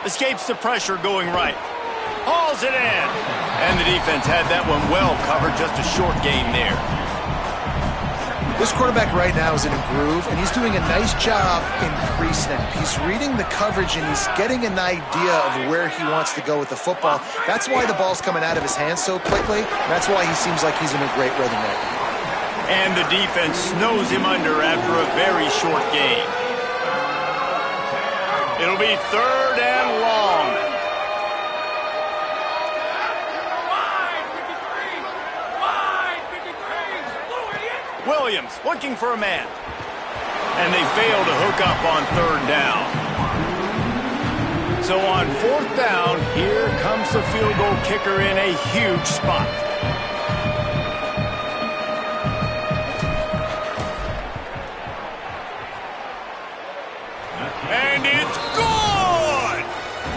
escapes the pressure going right. Hauls it in. And the defense had that one well covered. Just a short game there. This quarterback right now is in a groove, and he's doing a nice job in pre-snap. He's reading the coverage, and he's getting an idea of where he wants to go with the football. That's why the ball's coming out of his hands so quickly. That's why he seems like he's in a great rhythm right now. And the defense snows him under after a very short game. It'll be 3rd and long. Williams looking for a man. And they fail to hook up on 3rd down. So on 4th down, here comes the field goal kicker in a huge spot. And it's good!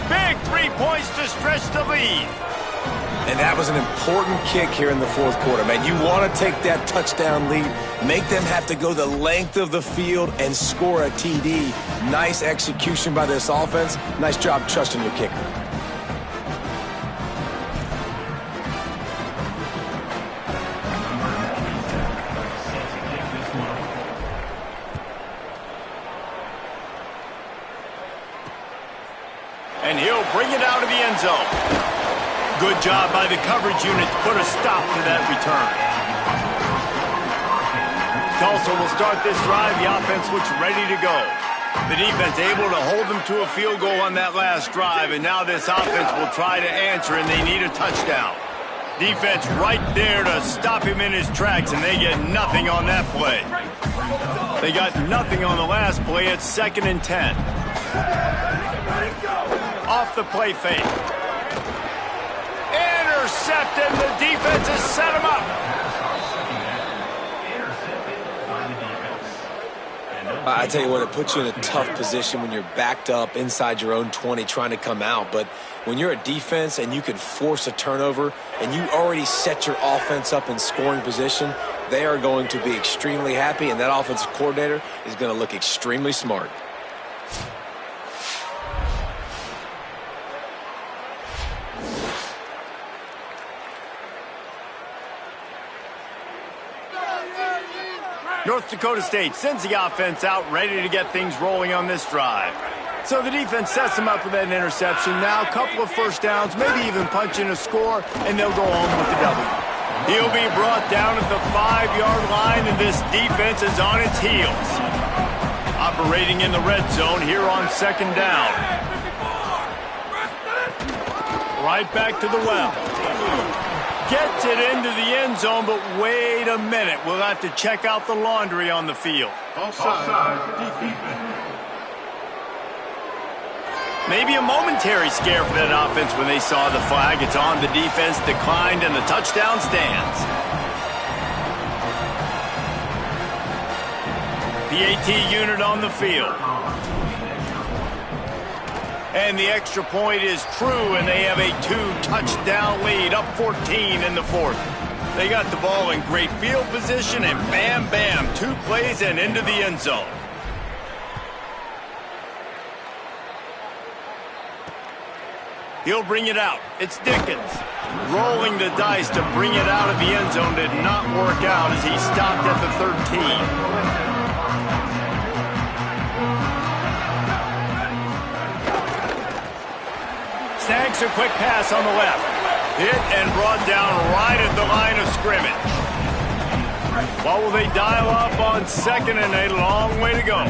Big 3 points to stretch the lead. And that was an important kick here in the 4th quarter, man. You want to take that touchdown lead, make them have to go the length of the field and score a TD. Nice execution by this offense. Nice job trusting your kicker. And he'll bring it out of the end zone. Good job by the coverage unit to put a stop to that return. Tulsa will start this drive. The offense looks ready to go. The defense able to hold them to a field goal on that last drive, and now this offense will try to answer, and they need a touchdown. Defense right there to stop him in his tracks, and they get nothing on that play. They got nothing on the last play. It's 2nd and 10. Off the play fake. Intercepted. The defense has set him up. I tell you what, it puts you in a tough position when you're backed up inside your own 20 trying to come out. But when you're a defense and you can force a turnover and you already set your offense up in scoring position, they are going to be extremely happy, and that offensive coordinator is going to look extremely smart. North Dakota State sends the offense out, ready to get things rolling on this drive. So the defense sets him up with that interception. Now a couple of first downs, maybe even punch in a score, and they'll go home with the W. He'll be brought down at the 5-yard line, and this defense is on its heels. Operating in the red zone here on second down. Right back to the well. Gets it into the end zone, but wait a minute. We'll have to check out the laundry on the field. Maybe a momentary scare for that offense when they saw the flag. It's on. The defense declined, and the touchdown stands. PAT unit on the field. And the extra point is true, and they have a 2-touchdown lead, up 14 in the fourth. They got the ball in great field position, and bam, bam, 2 plays and into the end zone. He'll bring it out. It's Dickens. Rolling the dice to bring it out of the end zone did not work out as he stopped at the 13. Snags a quick pass on the left. Hit and brought down right at the line of scrimmage. What will they dial up on second and a long way to go?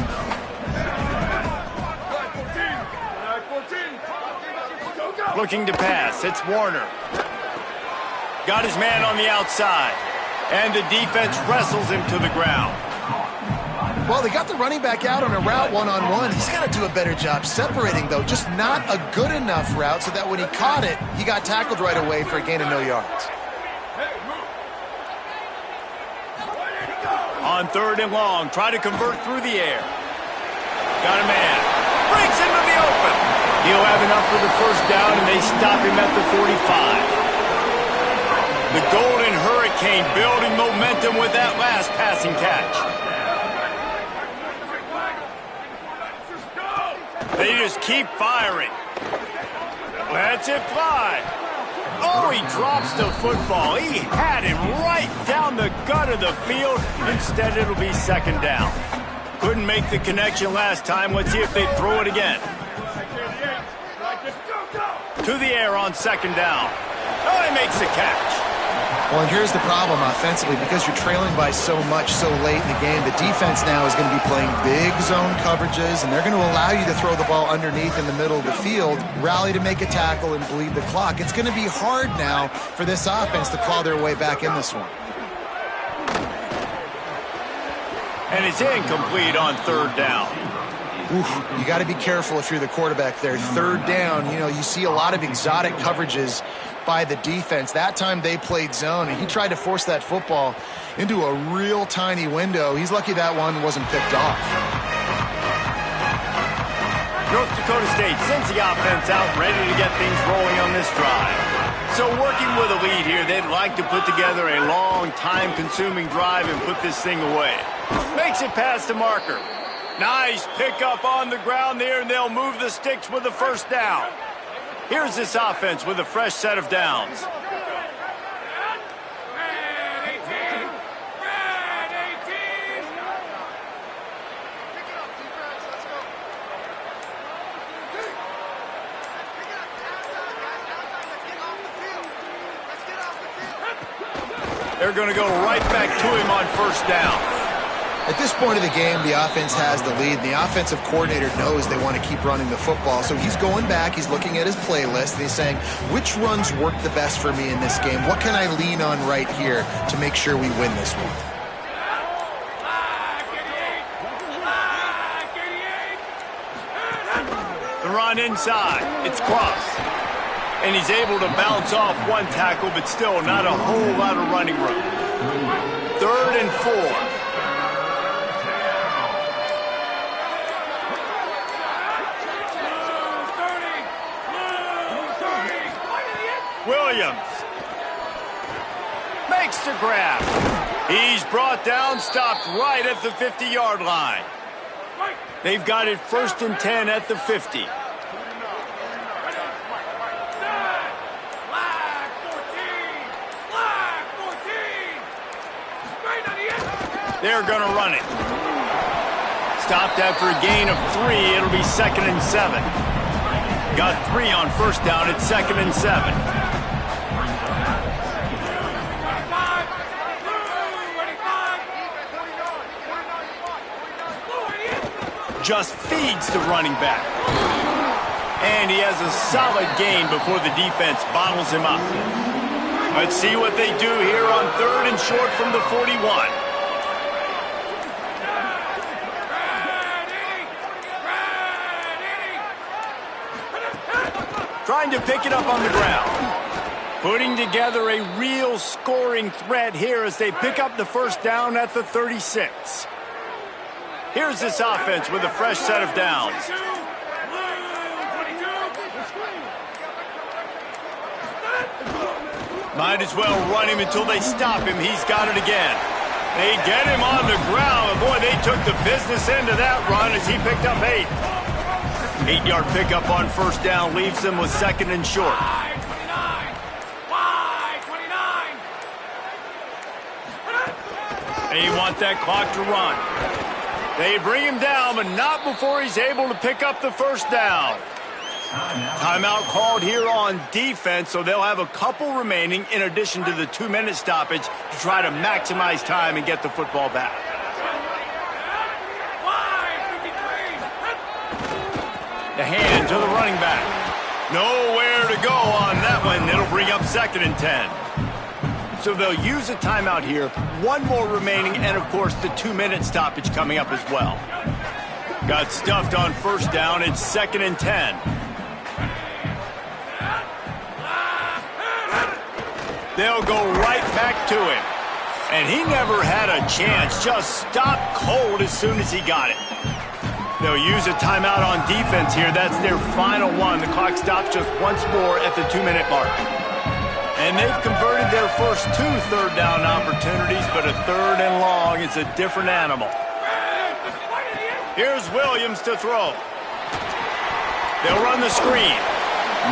Looking to pass. It's Warner. Got his man on the outside. And the defense wrestles him to the ground. Well, they got the running back out on a route one-on-one. He's got to do a better job separating, though. Just not a good enough route so that when he caught it, he got tackled right away for a gain of no yards. On third and long, try to convert through the air. Got a man. Breaks into the open. He'll have enough for the first down, and they stop him at the 45. The Golden Hurricane building momentum with that last passing catch. They just keep firing. Lets it fly. Oh, he drops the football. He had him right down the gut of the field. Instead, it'll be second down. Couldn't make the connection last time. Let's see if they throw it again. To the air on second down. Oh, he makes the catch. Well, and here's the problem offensively. Because you're trailing by so much so late in the game, the defense now is going to be playing big zone coverages, and they're going to allow you to throw the ball underneath in the middle of the field, rally to make a tackle, and bleed the clock. It's going to be hard now for this offense to claw their way back in this one. And it's incomplete on third down. Oof, you got to be careful if you're the quarterback there. Third down, you see a lot of exotic coverages by the defense. That time they played zone, and he tried to force that football into a real tiny window. He's lucky that one wasn't picked off. North Dakota State sends the offense out, ready to get things rolling on this drive. So working with a lead here, they'd like to put together a long, time-consuming drive and put this thing away. Makes it past the marker. Nice pickup on the ground there, and they'll move the sticks with the first down. Here's this offense with a fresh set of downs. They're going to go right back to him on first down. At this point of the game, the offense has the lead. The offensive coordinator knows they want to keep running the football. So he's going back, he's looking at his playlist, and he's saying, which runs work the best for me in this game? What can I lean on right here to make sure we win this one? The run inside. It's Cross. And he's able to bounce off one tackle, but still not a whole lot of running room. 3rd and 4. Williams makes the grab. He's brought down, stopped right at the 50-yard line. They've got it 1st and 10 at the 50. They're going to run it. stopped after a gain of 3. It'll be 2nd and 7. Got 3 on first down. It's 2nd and 7. Just feeds the running back. And he has a solid gain before the defense bottles him up. Let's see what they do here on 3rd and short from the 41. Trying to pick it up on the ground. Putting together a real scoring threat here as they pick up the first down at the 36. Here's this offense with a fresh set of downs. Might as well run him until they stop him. He's got it again. They get him on the ground. And boy, they took the business end of that run as he picked up 8. 8-yard pickup on first down leaves them with 2nd and short. They want that clock to run. They bring him down, but not before he's able to pick up the first down. Timeout called here on defense, so they'll have a couple remaining in addition to the 2-minute stoppage to try to maximize time and get the football back. The hand to the running back. Nowhere to go on that one. It'll bring up 2nd and 10. So they'll use a timeout here. 1 more remaining, and of course the 2-minute stoppage coming up as well. Got stuffed on first down. It's 2nd and 10. They'll go right back to him. And he never had a chance. Just stopped cold as soon as he got it. They'll use a timeout on defense here. That's their final one. The clock stops just once more at the 2-minute mark. And they've converted their first 2 third down opportunities, but a 3rd and long is a different animal. Here's Williams to throw. They'll run the screen.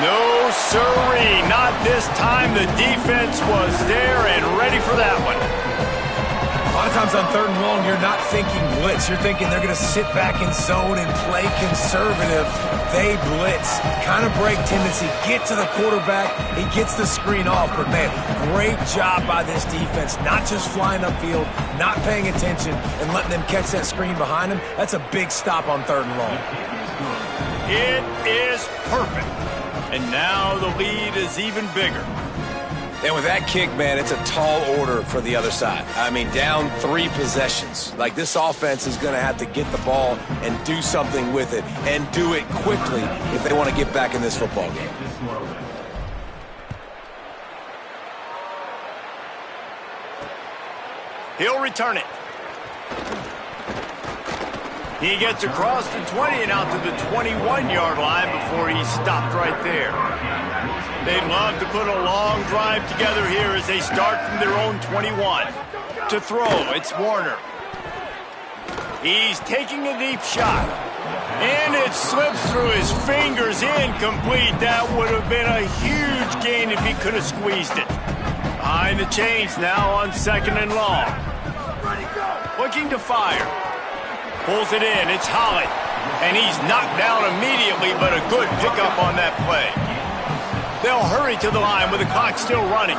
No sirree, not this time. The defense was there and ready for that one. A lot of times on 3rd and long, you're not thinking blitz. You're thinking they're going to sit back in zone and play conservative. They blitz, kind of break tendency, get to the quarterback. He gets the screen off. But, man, great job by this defense. Not just flying upfield, not paying attention, and letting them catch that screen behind them. That's a big stop on 3rd and long. It is perfect. And now the lead is even bigger. And with that kick, man, it's a tall order for the other side. I mean, down 3 possessions. Like, this offense is going to have to get the ball and do something with it, and do it quickly if they want to get back in this football game. He'll return it. He gets across the 20 and out to the 21-yard line before he's stopped right there. They'd love to put a long drive together here as they start from their own 21. To throw, it's Warner. He's taking a deep shot. And it slips through his fingers, incomplete. That would have been a huge gain if he could have squeezed it. Behind the chains now on 2nd and long. Looking to fire. Pulls it in, it's Holly. And he's knocked down immediately, but a good pickup on that play. They'll hurry to the line with the clock still running.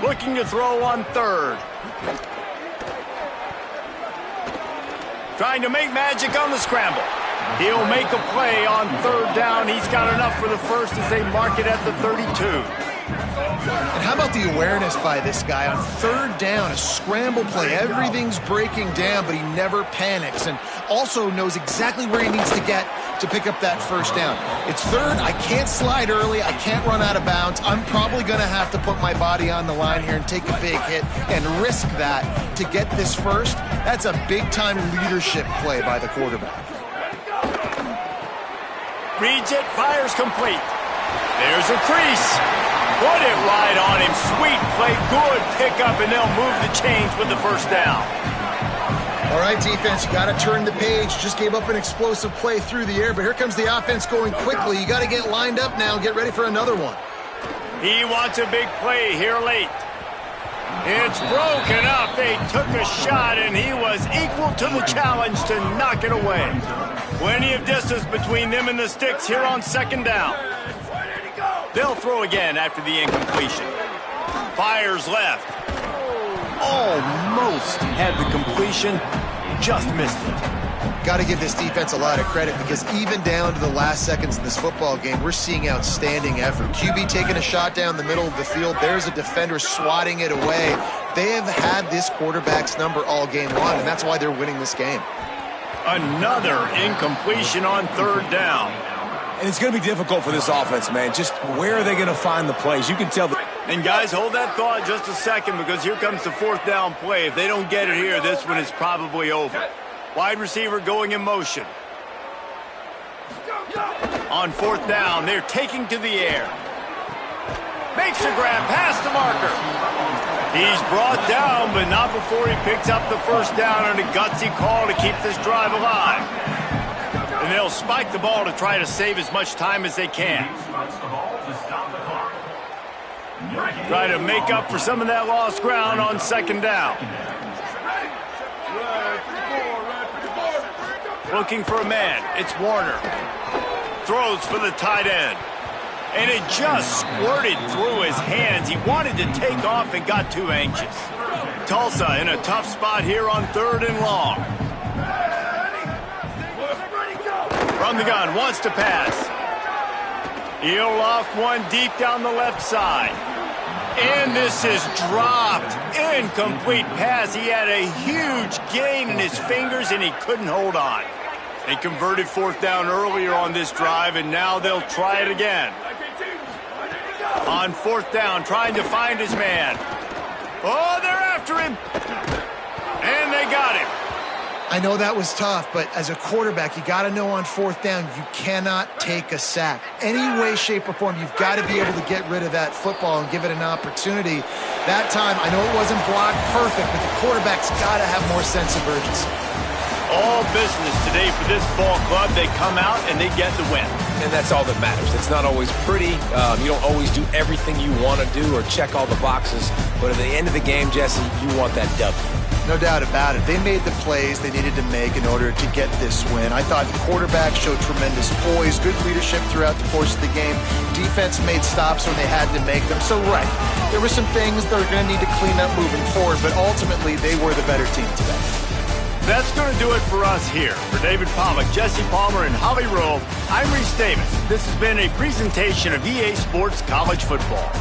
Looking to throw on 3rd. Trying to make magic on the scramble. He'll make a play on 3rd down. He's got enough for the first as they mark it at the 32. And how about the awareness by this guy on 3rd down, a scramble play. Everything's breaking down, but he never panics and also knows exactly where he needs to get to pick up that first down. It's 3rd. I can't slide early. I can't run out of bounds. I'm probably going to have to put my body on the line here and take a big hit and risk that to get this first. That's a big-time leadership play by the quarterback. Reads it, fires complete. There's a crease. Put it right on him. Sweet play, good pickup, and they'll move the chains with the first down. All right, defense, you got to turn the page. Just gave up an explosive play through the air, but here comes the offense going quickly. You got to get lined up now and get ready for another one. He wants a big play here late. It's broken up. They took a shot, and he was equal to the challenge to knock it away. Plenty of distance between them and the sticks here on second down. They'll throw again after the incompletion. Fires left. Almost had the completion, just missed it. Got to give this defense a lot of credit because even down to the last seconds in this football game, we're seeing outstanding effort. QB taking a shot down the middle of the field. There's a defender swatting it away. They have had this quarterback's number all game long, and that's why they're winning this game. Another incompletion on third down. And it's going to be difficult for this offense, man. Just where are they going to find the plays? You can tell that. And guys, hold that thought just a second because here comes the fourth down play. If they don't get it here, this one is probably over. Wide receiver going in motion. On fourth down, they're taking to the air. Makes a grab past the marker. He's brought down, but not before he picks up the first down on a gutsy call to keep this drive alive. And they'll spike the ball to try to save as much time as they can. Try to make up for some of that lost ground on second down. Looking for a man. It's Warner. Throws for the tight end. And it just squirted through his hands. He wanted to take off and got too anxious. Tulsa in a tough spot here on third and long. From the gun, wants to pass. He'll loft one deep down the left side. And this is dropped. Incomplete pass. He had a huge gain in his fingers, and he couldn't hold on. They converted fourth down earlier on this drive, and now they'll try it again. On fourth down, trying to find his man. Oh, they're after him. And they got him. I know that was tough, but as a quarterback, you got to know on fourth down, you cannot take a sack. Any way, shape, or form, you've got to be able to get rid of that football and give it an opportunity. That time, I know it wasn't blocked perfect, but the quarterback's got to have more sense of urgency. All business today for this ball club. They come out and they get the win. And that's all that matters. It's not always pretty. You don't always do everything you want to do or check all the boxes. But at the end of the game, Jesse, you want that W. No doubt about it. They made the plays they needed to make in order to get this win. I thought the quarterback showed tremendous poise, good leadership throughout the course of the game. Defense made stops when they had to make them. So, right, there were some things they're going to need to clean up moving forward, but ultimately they were the better team today. That's going to do it for us here. For David Pollack, Jesse Palmer, and Holly Rowe, I'm Reese Davis. This has been a presentation of EA Sports College Football.